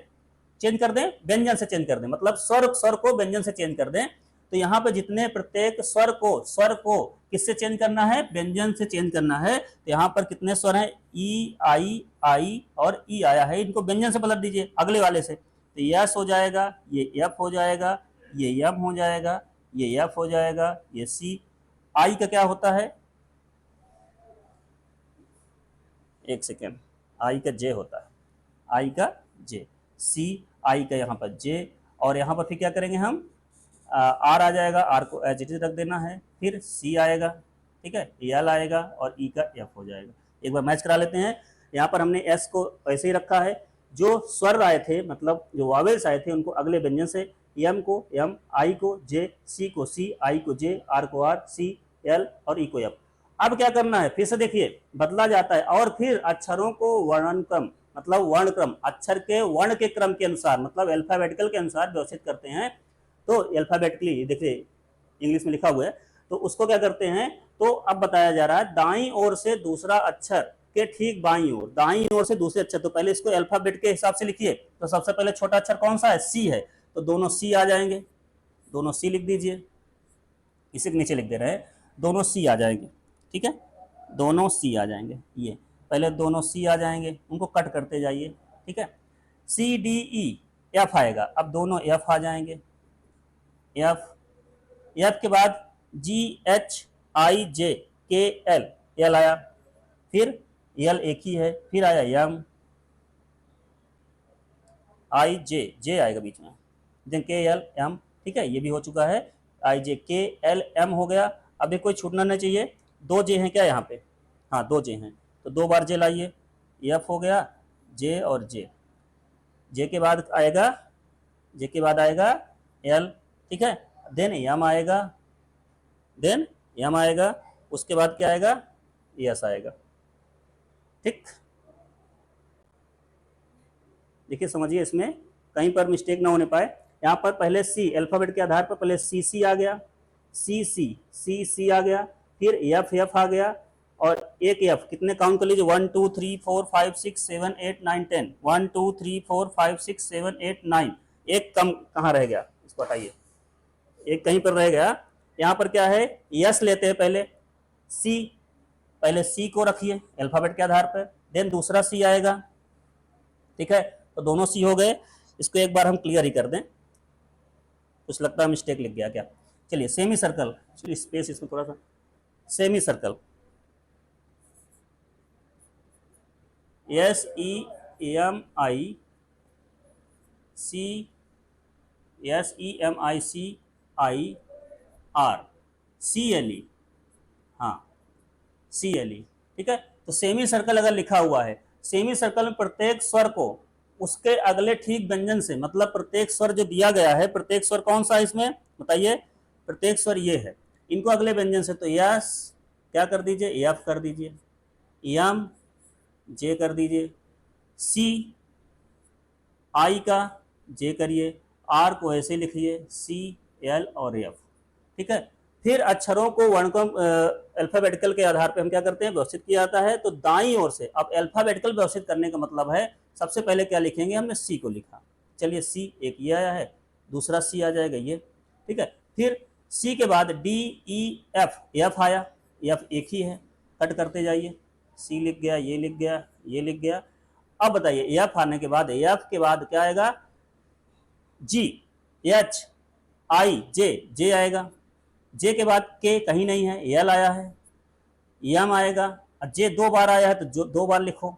चेंज कर दें, व्यंजन से चेंज कर दें, मतलब स्वर को व्यंजन से चेंज कर दें। तो यहाँ पे जितने प्रत्येक स्वर को किससे चेंज करना है, व्यंजन से चेंज करना है। तो यहाँ पर कितने स्वर हैं, ई आई और ई आया है, इनको व्यंजन से बदल दीजिए अगले वाले से। तो यस हो जाएगा, ये एफ हो जाएगा, ये एम हो जाएगा, ये एफ हो जाएगा, ये सी। आई का क्या होता है, एक सेकेंड, आई का जे होता है, आई का जे, सी आई का यहाँ पर जे, और यहाँ पर फिर क्या करेंगे हम, आर आ जाएगा, आर को एच इट रख देना है, फिर सी आएगा, ठीक है, एल आएगा, और ई का एफ हो जाएगा। एक बार मैच करा लेते हैं। यहाँ पर हमने एस को ऐसे ही रखा है, जो स्वर आए थे, मतलब जो वावेल्स आए थे, उनको अगले व्यंजन से, एम को एम, आई को जे, सी को सी, आई को जे, आर को आर, सी एल और ई को एफ। अब क्या करना है, फिर से देखिए बदला जाता है, और फिर अक्षरों को वर्णक्रम, मतलब वर्णक्रम, अक्षर के वर्ण के क्रम के अनुसार, मतलब अल्फाबेटिकल के अनुसार व्यवस्थित करते हैं। तो अल्फाबेटिकली देखिए इंग्लिश में लिखा हुआ है, तो उसको क्या करते हैं, तो अब बताया जा रहा है दाईं ओर से दूसरा अक्षर के ठीक बाईं ओर, दाईं ओर से दूसरे अक्षर, तो पहले इसको अल्फाबेट के हिसाब से लिखिए। तो सबसे पहले छोटा अक्षर कौन सा है, सी है, तो दोनों सी आ जाएंगे, दोनों सी लिख दीजिए, इसी के नीचे लिख दे रहे हैं, दोनों सी आ जाएंगे, ठीक है, दोनों सी आ जाएंगे, ये पहले दोनों सी आ जाएंगे, उनको कट करते जाइए, ठीक है। सी डी ई एफ आएगा, अब दोनों एफ आ जाएंगे, एफ, एफ के बाद जी एच आई जे के एल, एल आया, फिर एल एक ही है, फिर आया एम आई जे, जे आएगा बीच में, देन के एल एम, ठीक है, ये भी हो चुका है, आई जे के एल एम हो गया। अब कोई छूटना नहीं चाहिए, दो जे हैं क्या यहाँ पे, हाँ दो जे हैं, तो दो बार जे लाइए, एफ हो गया, जे और जे, जे के बाद आएगा, जे के बाद आएगा एल, ठीक है, देन एम आएगा, देन एम आएगा, उसके बाद क्या आएगा, एस आएगा, ठीक। देखिए समझिए, इसमें कहीं पर मिस्टेक ना होने पाए। यहाँ पर पहले सी, अल्फाबेट के आधार पर पहले सी सी आ गया, सी सी आ गया, फिर एफ एफ आ गया, और एक एफ, कितने काउंट कर लीजिए, 1 2 3 4 5 6 7 8 9 10, 1 2 3 4 5 6 7 8 9, एक कम कहाँ रह गया, इसको हटाइए, एक कहीं पर रह गया। यहाँ पर क्या है, यस लेते हैं पहले, सी, पहले सी को रखिए अल्फाबेट के आधार पर, देन दूसरा सी आएगा, ठीक है, तो दोनों सी हो गए। इसको एक बार हम क्लियर ही कर दें, कुछ लगता है मिस्टेक लिख गया क्या। चलिए सेमी सर्कल, चलिए स्पेस इसमें थोड़ा सा, सेमी सर्कल, SEMICIR, हाँ CLE, ठीक है। तो सेमी सर्कल अगर लिखा हुआ है, सेमी सर्कल में प्रत्येक स्वर को उसके अगले ठीक व्यंजन से, मतलब प्रत्येक स्वर जो दिया गया है, प्रत्येक स्वर कौन सा है इसमें बताइए, प्रत्येक स्वर ये है, इनको अगले व्यंजन से, तो यस क्या कर दीजिए, एफ कर दीजिए, एम जे कर दीजिए, सी आई का जे करिए, आर को ऐसे लिखिए, सी एल और एफ, ठीक है। फिर अक्षरों को वर्णक्रम अल्फाबेटिकल के आधार पर हम क्या करते हैं, व्यवस्थित किया जाता है। तो दाईं ओर से, अब अल्फाबेटिकल व्यवस्थित करने का मतलब है, सबसे पहले क्या लिखेंगे, हमने सी को लिखा, चलिए सी एक ये आया है, दूसरा सी आ जाएगा ये, ठीक है। फिर सी के बाद डी ई एफ, एफ आया, एफ एक ही है, कट करते जाइए, सी लिख गया, ये लिख गया, ये लिख गया। अब बताइए एफ आने के बाद, एफ के बाद क्या आएगा, जी एच आई जे, जे आएगा, जे के बाद के कहीं नहीं है, एल आया है, एम आएगा, और जे दो बार आया है तो जो दो बार लिखो,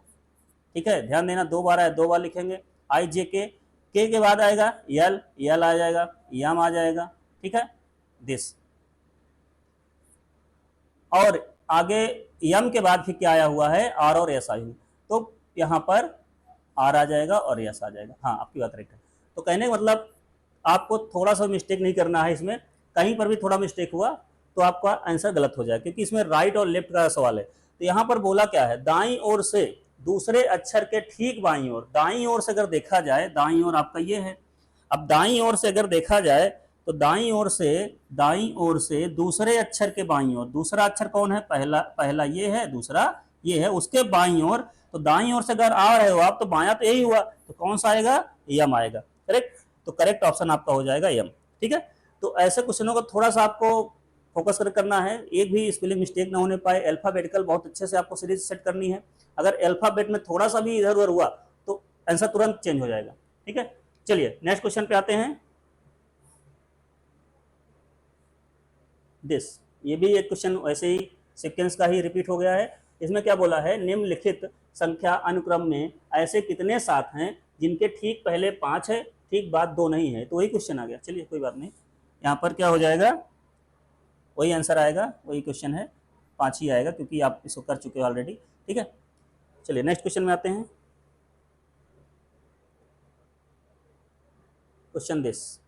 ठीक है, ध्यान देना, दो बार आया दो बार लिखेंगे, आई जे के बाद आएगा एल, एल आ जाएगा, एम आ जाएगा, ठीक है, दिस, और आगे यम के बाद फिर क्या आया हुआ है, आर और एस आई हुई, तो यहाँ पर आर आ जाएगा और एस आ जाएगा। हाँ, आपकी बात राइट है। तो कहने का मतलब आपको थोड़ा सा मिस्टेक नहीं करना है, इसमें कहीं पर भी थोड़ा मिस्टेक हुआ तो आपका आंसर गलत हो जाएगा, क्योंकि इसमें राइट और लेफ्ट का सवाल है। तो यहाँ पर बोला क्या है, दाईं ओर से दूसरे अक्षर के ठीक बाईं ओर, दाईं ओर से अगर देखा जाए, दाईं ओर आपका ये है, अब दाईं ओर से अगर देखा जाए तो दाईं ओर से दूसरे अक्षर के बाईं ओर, दूसरा अक्षर कौन है, पहला ये है, दूसरा ये है, उसके बाईं ओर, तो दाईं ओर से अगर आ रहे हो आप तो बायां तो यही हुआ, तो कौन सा आएगा, यम आएगा। करेक्ट, तो करेक्ट ऑप्शन आपका हो जाएगा यम। ठीक है, तो ऐसे क्वेश्चनों को थोड़ा सा आपको फोकस कर करना है, एक भी स्पेलिंग मिस्टेक ना होने पाए। अल्फाबेटिकल बहुत अच्छे से आपको सीरीज सेट करनी है, अगर अल्फाबेट में थोड़ा सा भी इधर उधर हुआ तो आंसर तुरंत चेंज हो जाएगा। ठीक है, चलिए नेक्स्ट क्वेश्चन पे आते हैं। दिस, ये भी एक क्वेश्चन वैसे ही सीक्वेंस का ही रिपीट हो गया है। इसमें क्या बोला है, निम्नलिखित संख्या अनुक्रम में ऐसे कितने साथ हैं जिनके ठीक पहले 5 है, ठीक बाद 2 नहीं है। तो वही क्वेश्चन आ गया। चलिए कोई बात नहीं, यहाँ पर क्या हो जाएगा, वही आंसर आएगा, वही क्वेश्चन है, 5 ही आएगा क्योंकि आप इसको कर चुके हो ऑलरेडी। ठीक है, चलिए नेक्स्ट क्वेश्चन में आते हैं। क्वेश्चन दिस,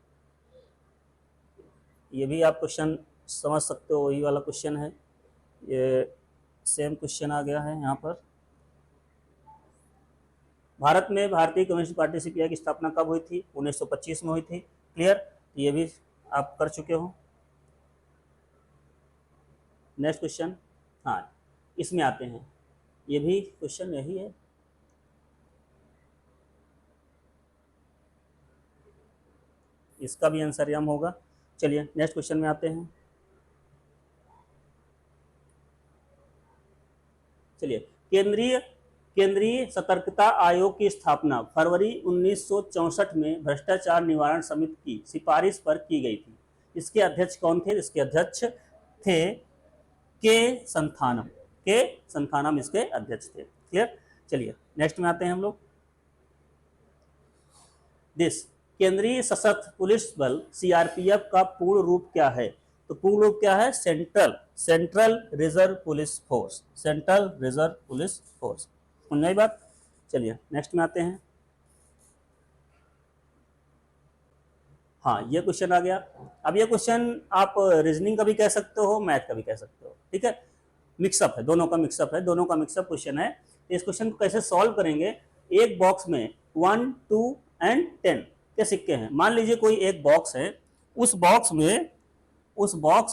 ये भी आप क्वेश्चन समझ सकते हो, वही वाला क्वेश्चन है, ये सेम क्वेश्चन आ गया है यहाँ पर। भारत में भारतीय कम्युनिस्ट पार्टी सीपीआई की स्थापना कब हुई थी, 1925 में हुई थी। क्लियर, ये भी आप कर चुके हो। नेक्स्ट क्वेश्चन, हाँ इसमें आते हैं, ये भी क्वेश्चन यही है। इसका भी आंसर यम होगा। चलिए नेक्स्ट क्वेश्चन में आते हैं। चलिए, केंद्रीय सतर्कता आयोग की स्थापना फरवरी 1964 में भ्रष्टाचार निवारण समिति की सिफारिश पर की गई थी। इसके अध्यक्ष कौन थे, इसके अध्यक्ष थे के संथानम इसके अध्यक्ष थे। क्लियर, चलिए नेक्स्ट में आते हैं हम लोग। दिस, केंद्रीय सशस्त्र पुलिस बल सीआरपीएफ का पूर्ण रूप क्या है। तो पूर्ण रूप क्या है, central reserve police force, central reserve police force. समझ आई बात। चलिए नेक्स्ट में आते हैं। हाँ, ये क्वेश्चन आ गया। अब ये क्वेश्चन आप रीजनिंग का भी कह सकते हो, मैथ का भी कह सकते हो। ठीक है, मिक्सअप है, दोनों का मिक्सअप है, दोनों का मिक्सअप क्वेश्चन है। तो इस क्वेश्चन को कैसे सॉल्व करेंगे, एक बॉक्स में 1, 2 एंड 10 के सिक्के हैं। मान लीजिए कोई एक बॉक्स है, उस बॉक्स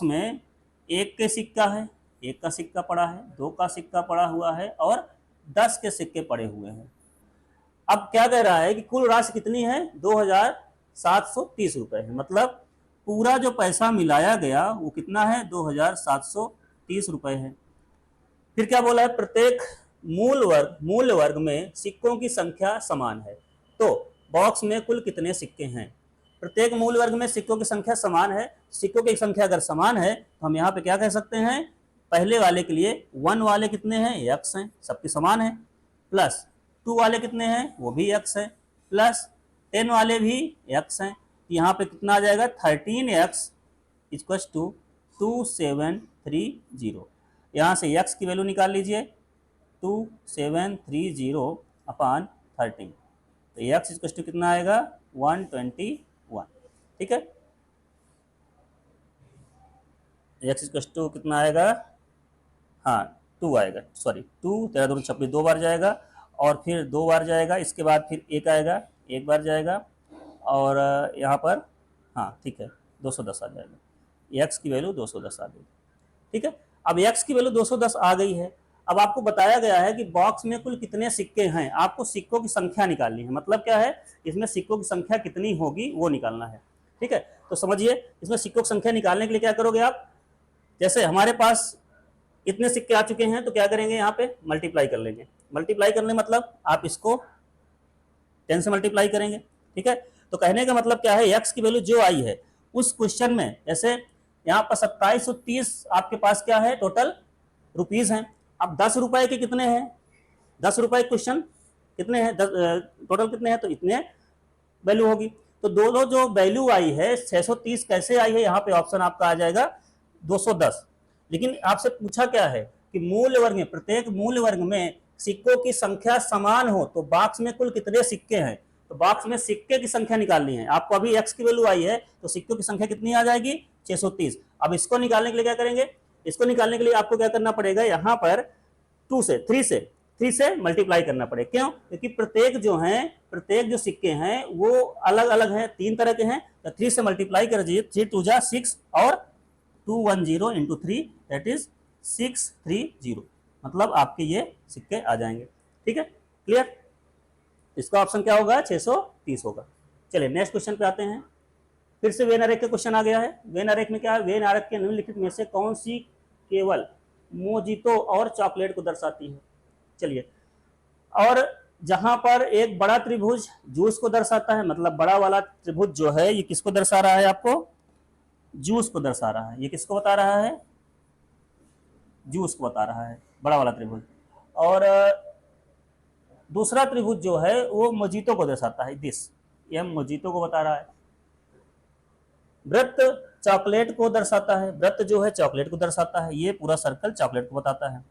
में एक के सिक्का है, एक का सिक्का पड़ा है, 2 का सिक्का पड़ा हुआ है और 10 के सिक्के पड़े हुए हैं। अब क्या कह रहा है कि कुल राशि कितनी है, 2730 रुपए है। मतलब पूरा जो पैसा मिलाया गया वो कितना है, 2730 रुपए है। फिर क्या बोला है, प्रत्येक मूल वर्ग में सिक्कों की संख्या समान है। तो बॉक्स में कुल कितने सिक्के हैं, प्रत्येक मूल वर्ग में सिक्कों की संख्या समान है। सिक्कों की संख्या अगर समान है तो हम यहाँ पे क्या कह सकते हैं, पहले वाले के लिए 1 वाले कितने हैं, x हैं, सबके समान है, प्लस 2 वाले कितने हैं, वो भी x है, प्लस 10 वाले भी x हैं। यहाँ पे कितना आ जाएगा, 13x इक्वल्स टू 2730। यहाँ से x की वैल्यू निकाल लीजिए, 2730 अपॉन 13, तो x इक्वल्स टू कितना आएगा, 121। ठीक है, x इक्वल्स टू कितना आएगा, हाँ 2 आएगा, सॉरी 2, 13 दूनी 26, 2 बार जाएगा और फिर 2 बार जाएगा, इसके बाद फिर 1 आएगा, 1 बार जाएगा और यहाँ पर हाँ ठीक है 210 आ जाएगा, x की वैल्यू 210 आ गई। ठीक है, अब x की वैल्यू 210 आ गई है। अब आपको बताया गया है कि बॉक्स में कुल कितने सिक्के हैं, आपको सिक्कों की संख्या निकालनी है। मतलब क्या है, इसमें सिक्कों की संख्या कितनी होगी वो निकालना है। ठीक है, तो समझिए, इसमें सिक्कों की संख्या निकालने के लिए क्या करोगे आप, जैसे हमारे पास इतने सिक्के आ चुके हैं तो क्या करेंगे, यहाँ पे मल्टीप्लाई कर लेंगे। मल्टीप्लाई करने मतलब आप इसको 10 से मल्टीप्लाई करेंगे। ठीक है, तो कहने का मतलब क्या है, x की वैल्यू जो आई है उस क्वेश्चन में, जैसे यहाँ पर 2730 आपके पास क्या है, टोटल रुपीज हैं। अब 10 रुपए के कितने हैं, 10 रुपए क्वेश्चन कितने हैं, टोटल कितने हैं, तो इतने वैल्यू होगी। तो दोनों जो वैल्यू आई है 630 कैसे आई है, यहाँ पे ऑप्शन आपका आ जाएगा 210। लेकिन आपसे पूछा क्या है कि मूल वर्ग में, प्रत्येक मूल वर्ग में सिक्कों की संख्या समान हो तो बॉक्स में कुल कितने सिक्के हैं। तो बॉक्स में सिक्के की संख्या निकालनी है आपको। अभी एक्स की वैल्यू आई है तो सिक्कों की संख्या कितनी आ जाएगी, 630। अब इसको निकालने के लिए क्या करेंगे, इसको निकालने के लिए आपको क्या करना पड़ेगा, यहां पर 3 से मल्टीप्लाई करना पड़ेगा। क्यों, क्योंकि प्रत्येक जो सिक्के हैं वो अलग अलग हैं, 3 तरह के हैं। तो 3 से मल्टीप्लाई कर दीजिए, 3 2 जा 6 और 210 इंटू 3 दैट इज 630, मतलब आपके ये सिक्के आ जाएंगे। ठीक है, क्लियर। इसका ऑप्शन क्या होगा, 630 होगा। चलिए नेक्स्ट क्वेश्चन पे आते हैं। फिर से वेन आरेख का क्वेश्चन आ गया है। वेन आरेख में क्या है, वेन आरेख के निम्नलिखित में से कौन सी केवल मोजितो और चॉकलेट को दर्शाती है। चलिए, और जहां पर एक बड़ा त्रिभुज जूस को दर्शाता है, मतलब बड़ा वाला त्रिभुज जो है ये किसको दर्शा रहा है, आपको जूस को दर्शा रहा है। ये किसको बता रहा है, जूस को बता रहा है, बड़ा वाला त्रिभुज। और दूसरा त्रिभुज जो है वो मोजितो को दर्शाता है, दिस, ये मोजितो को बता रहा है। वृत्त चॉकलेट को दर्शाता है, वृत्त जो है चॉकलेट को दर्शाता है, ये पूरा सर्कल चॉकलेट को बताता है।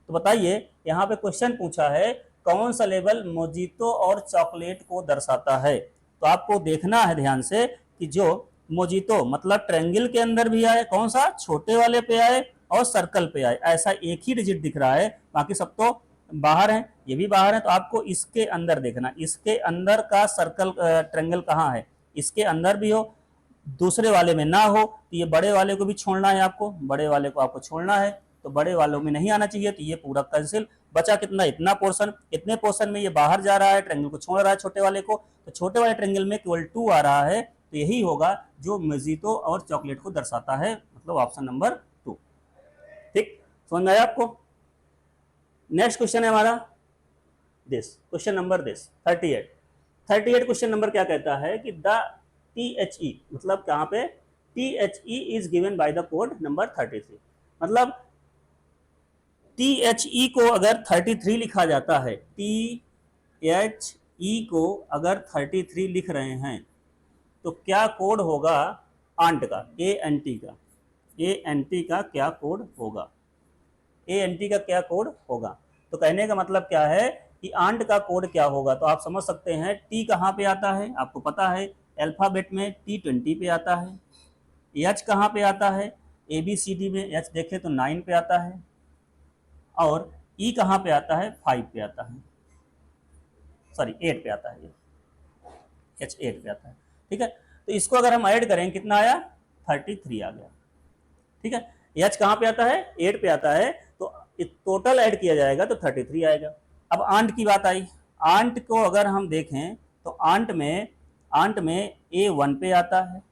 तो बताइए, यहाँ पे क्वेश्चन पूछा है कौन सा लेबल मोजितो और चॉकलेट को दर्शाता है। तो आपको देखना है ध्यान से कि जो मोजितो मतलब ट्रायंगल के अंदर भी आए, कौन सा, छोटे वाले पे आए और सर्कल पे आए, ऐसा एक ही डिजिट दिख रहा है, बाकी सब तो बाहर है, ये भी बाहर है। तो आपको इसके अंदर देखना, इसके अंदर का सर्कल ट्रायंगल कहाँ है, इसके अंदर भी हो, दूसरे वाले में ना हो, तो ये बड़े वाले को भी छोड़ना है आपको, बड़े वाले को आपको छोड़ना है। तो बड़े वालों में नहीं आना चाहिए, तो ये पूरा कैंसिल। बचा कितना, इतना पोर्शन, इतने पोर्शन में ये बाहर जा रहा है, ट्रायंगल को छोड़ रहा है छोटे वाले को, तो छोटे वाले ट्रायंगल में केवल 2 आ रहा है। तो यही होगा जो मोजितो और चॉकलेट को दर्शाता है, मतलब ऑप्शन नंबर 2। ठीक, समझ में आया आपको। नेक्स्ट क्वेश्चन है हमारा this, question number this 38 question number क्या कहता है कि द THE, मतलब कहाँ पे, THE is given by the code number 33। मतलब THE को अगर 33 लिखा जाता है, THE को अगर 33 लिख रहे हैं तो क्या कोड होगा आंट का, ANT का, ANT का क्या कोड होगा, ANT का क्या कोड होगा। तो कहने का मतलब क्या है कि आंट का कोड क्या होगा। तो आप समझ सकते हैं T कहाँ पे आता है, आपको पता है अल्फाबेट में T20 पे आता है। H कहाँ पे आता है, ABCD में H देखें तो 9 पे आता है, और E कहाँ पे आता है, 5 पे आता है, सॉरी 8 पे आता है, H 8 पे आता है। ठीक है, तो इसको अगर हम ऐड करें कितना आया, 33 आ गया। ठीक है, H कहाँ पे आता है, 8 पे आता है, तो टोटल ऐड किया जाएगा तो 33 आएगा। अब आंट की बात आई, आंट को अगर हम देखें तो आंट में A1 पे आता है,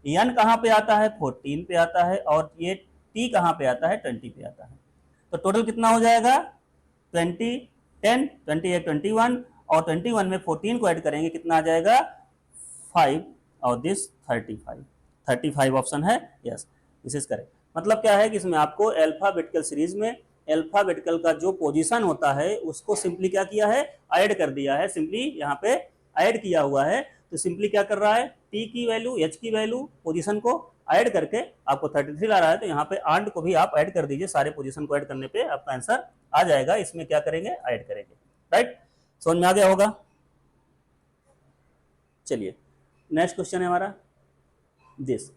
N कहाँ पे आता है, 14 पे आता है, और ये T कहाँ पे आता है, 20 पे आता है। तो टोटल कितना हो जाएगा, 20, 10, 28, 21, और 21 में 14 को ऐड करेंगे कितना आ जाएगा, 5, और दिस 35 ऑप्शन है, यस दिस इज करेक्ट। मतलब क्या है कि इसमें आपको अल्फाबेटिकल सीरीज में अल्फाबेटिकल का जो पोजीशन होता है उसको सिंपली क्या किया है, ऐड कर दिया है, सिंपली यहाँ पे ऐड किया हुआ है। तो सिंपली क्या कर रहा है, T की वैल्यू, H की वैल्यू, पोजीशन को ऐड करके आपको 33 ला रहा है। तो यहाँ पे आंट को भी आप ऐड कर दीजिए, सारे पोजीशन को ऐड करने पे आपका आंसर आ जाएगा। इसमें क्या करेंगे, ऐड करेंगे। राइट, समझ में आ गया होगा। चलिए नेक्स्ट क्वेश्चन है हमारा दिस,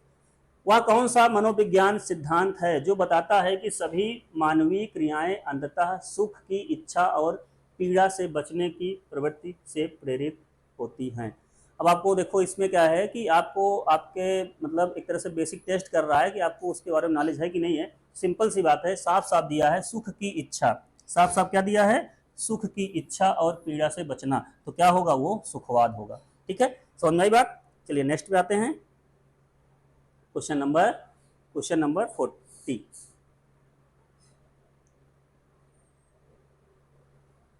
वह कौन सा मनोविज्ञान सिद्धांत है जो बताता है कि सभी मानवीय क्रियाएं अंततः सुख की इच्छा और पीड़ा से बचने की प्रवृत्ति से प्रेरित होती हैं। अब आपको देखो इसमें क्या है कि आपको आपके मतलब एक तरह से बेसिक टेस्ट कर रहा है कि आपको उसके बारे में नॉलेज है कि नहीं है। सिंपल सी बात है, साफ साफ दिया है सुख की इच्छा, साफ साफ क्या दिया है, सुख की इच्छा और पीड़ा से बचना, तो क्या होगा, वो सुखवाद होगा। ठीक है, समझ में आई बात। चलिए नेक्स्ट पे आते हैं, क्वेश्चन नंबर 40।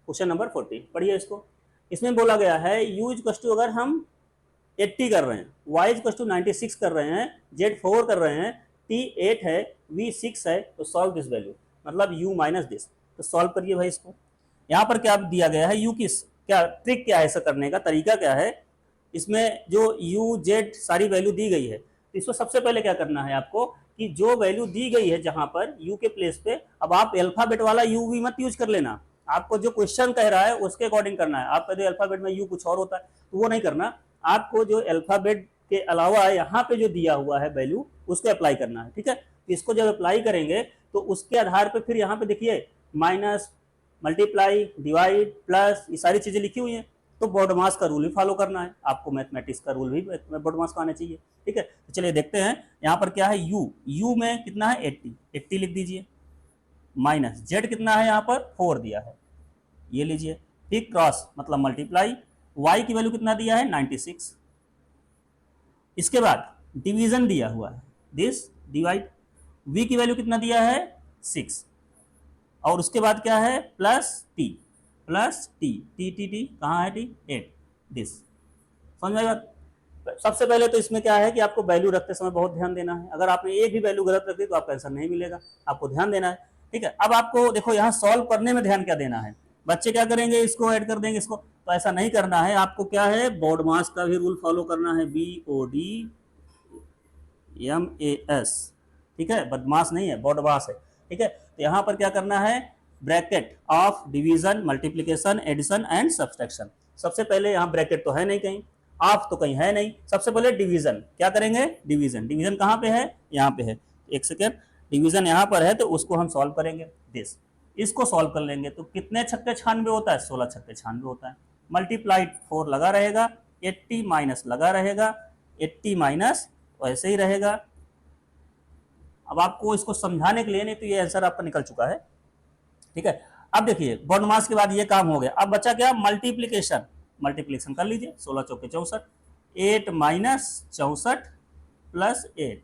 क्वेश्चन नंबर 40 पढ़िए इसको। इसमें बोला गया है यूज कस्टू अगर हम 80 कर रहे हैं, वाई कस्टू 96 कर रहे हैं, जेड 4 कर रहे हैं, टी 8 है, वी 6 है, तो सॉल्व दिस वैल्यू, मतलब यू माइनस दिस। तो सॉल्व करिए भाई इसको। यहाँ पर क्या दिया गया है, यू किस क्या ट्रिक क्या है, ऐसा करने का तरीका क्या है। इसमें जो यू जेड सारी वैल्यू दी गई है, तो इसको सबसे पहले क्या करना है आपको कि जो वैल्यू दी गई है जहां पर यू के प्लेस पे, अब आप अल्फाबेट वाला यू भी मत यूज कर लेना, आपको जो क्वेश्चन कह रहा है उसके अकॉर्डिंग करना है। आप कहते अल्फाबेट में यू कुछ और होता है तो वो नहीं करना, आपको जो अल्फाबेट के अलावा यहाँ पे जो दिया हुआ है वैल्यू उसको अप्लाई करना है। ठीक है, तो इसको जब अप्लाई करेंगे तो उसके आधार पर फिर यहाँ पे देखिए माइनस, मल्टीप्लाई, डिवाइड, प्लस, ये सारी चीजें लिखी हुई हैं, तो बॉडमास का रूल भी फॉलो करना है आपको, मैथमेटिक्स का रूल भी बॉडमास का आना चाहिए। ठीक है, तो चलिए देखते हैं यहाँ पर क्या है, यू में कितना है 80 लिख दीजिए, माइनस जेड कितना है यहाँ पर 4 दिया है, ये लीजिए, ठीक, क्रॉस मतलब मल्टीप्लाई, वाई की वैल्यू कितना दिया है 96, इसके बाद डिवीजन दिया हुआ है दिस डिवाइड, वी की वैल्यू कितना दिया है 6, और उसके बाद क्या है प्लस टी, टी कहाँ है टी 8, दिस, समझ में बात। सबसे पहले तो इसमें क्या है कि आपको वैल्यू रखते समय बहुत ध्यान देना है, अगर आपने एक भी वैल्यू गलत रख दी तो आपका आंसर नहीं मिलेगा, आपको ध्यान देना है। ठीक है, अब आपको देखो यहाँ सॉल्व करने में ध्यान क्या देना है, बच्चे क्या करेंगे इसको ऐड कर देंगे इसको, तो ऐसा नहीं करना है, आपको क्या है बॉडमास का भी रूल फॉलो करना है, BODMAS, ठीक है, बदमाश नहीं है बॉडमास है। ठीक है, तो यहाँ पर क्या करना है, bracket of division, multiplication, addition and subtraction, सबसे पहले यहाँ ब्रैकेट तो है नहीं कहीं, ऑफ तो कहीं है नहीं, सबसे पहले डिवीजन, क्या करेंगे डिवीजन, डिवीजन कहाँ पे है यहाँ पे है, एक सेकेंड, डिवीजन यहाँ पर है तो उसको हम सॉल्व करेंगे, दिस, इसको सॉल्व कर लेंगे तो कितने छक्के 96 होता है, 16 छक्के 96 होता है, मल्टीप्लाइड 4 लगा रहेगा, 80 माइनस लगा रहेगा, 80 माइनस वैसे ही रहेगा। अब आपको इसको समझाने के लिए नहीं तो ये आंसर आपका निकल चुका है। ठीक है, अब देखिए बॉडमास के बाद ये काम हो गया, अब बचा क्या मल्टीप्लीकेशन, मल्टीप्लीकेशन कर लीजिए, 16 चौके 64, 8 माइनस 64 प्लस 8,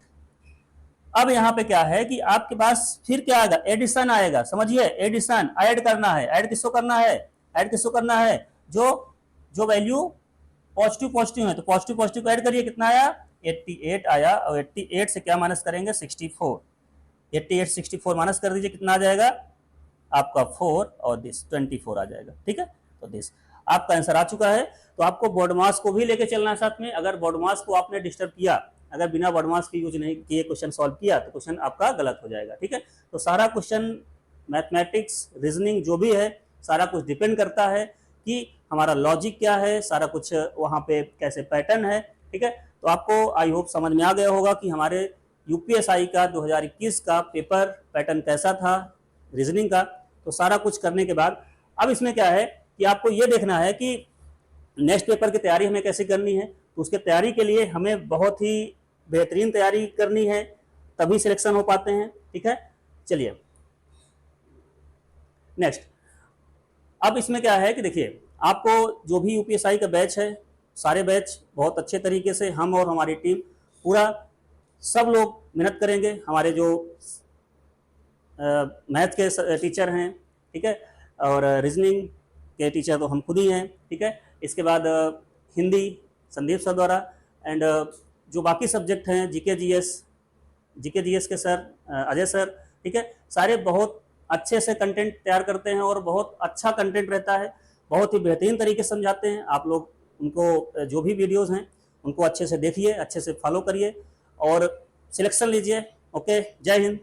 अब यहाँ पे क्या है कि आपके पास फिर क्या आएगा एडिशन आएगा, समझिए एडिशन, ऐड करना है, ऐड किसको करना है, ऐड किसको करना है, जो जो वैल्यू पॉजिटिव पॉजिटिव है तो पॉजिटिव पॉजिटिव को ऐड करिए, कितना आया 88 आया, और 88 से क्या माइनस करेंगे 64, 88 64 माइनस कर दीजिए, कितना आ जाएगा आपका 4 और दिस 24 आ जाएगा। ठीक है, तो दिस आपका आंसर आ चुका है। तो आपको बॉडमास को भी लेके चलना है साथ में, अगर बॉडमास को आपने डिस्टर्ब किया, अगर बिना बॉडमास की यूज नहीं किए क्वेश्चन सॉल्व किया तो क्वेश्चन आपका गलत हो जाएगा। ठीक है, तो सारा क्वेश्चन मैथमेटिक्स, रीजनिंग जो भी है सारा कुछ डिपेंड करता है कि हमारा लॉजिक क्या है, सारा कुछ वहाँ पे कैसे पैटर्न है। ठीक है, तो आपको आई होप समझ में आ गया होगा कि हमारे यूपीएसआई का 2021 का पेपर पैटर्न कैसा था रीजनिंग का। तो सारा कुछ करने के बाद अब इसमें क्या है कि आपको ये देखना है कि नेक्स्ट पेपर की तैयारी हमें कैसे करनी है, तो उसके तैयारी के लिए हमें बहुत ही बेहतरीन तैयारी करनी है, तभी सिलेक्शन हो पाते हैं। ठीक है, चलिए नेक्स्ट, अब इसमें क्या है कि देखिए आपको जो भी यूपीएसआई का बैच है, सारे बैच बहुत अच्छे तरीके से हम और हमारी टीम पूरा सब लोग मेहनत करेंगे, हमारे जो मैथ के टीचर हैं, ठीक है, और रीजनिंग के टीचर तो हम खुद ही हैं। ठीक है, इसके बाद हिंदी संदीप सर द्वारा, एंड जो बाकी सब्जेक्ट हैं जीके जीएस के सर अजय सर, ठीक है, सारे बहुत अच्छे से कंटेंट तैयार करते हैं और बहुत अच्छा कंटेंट रहता है, बहुत ही बेहतरीन तरीके से समझाते हैं। आप लोग उनको जो भी वीडियोज़ हैं उनको अच्छे से देखिए, अच्छे से फॉलो करिए और सिलेक्शन लीजिए। ओके, जय हिंद।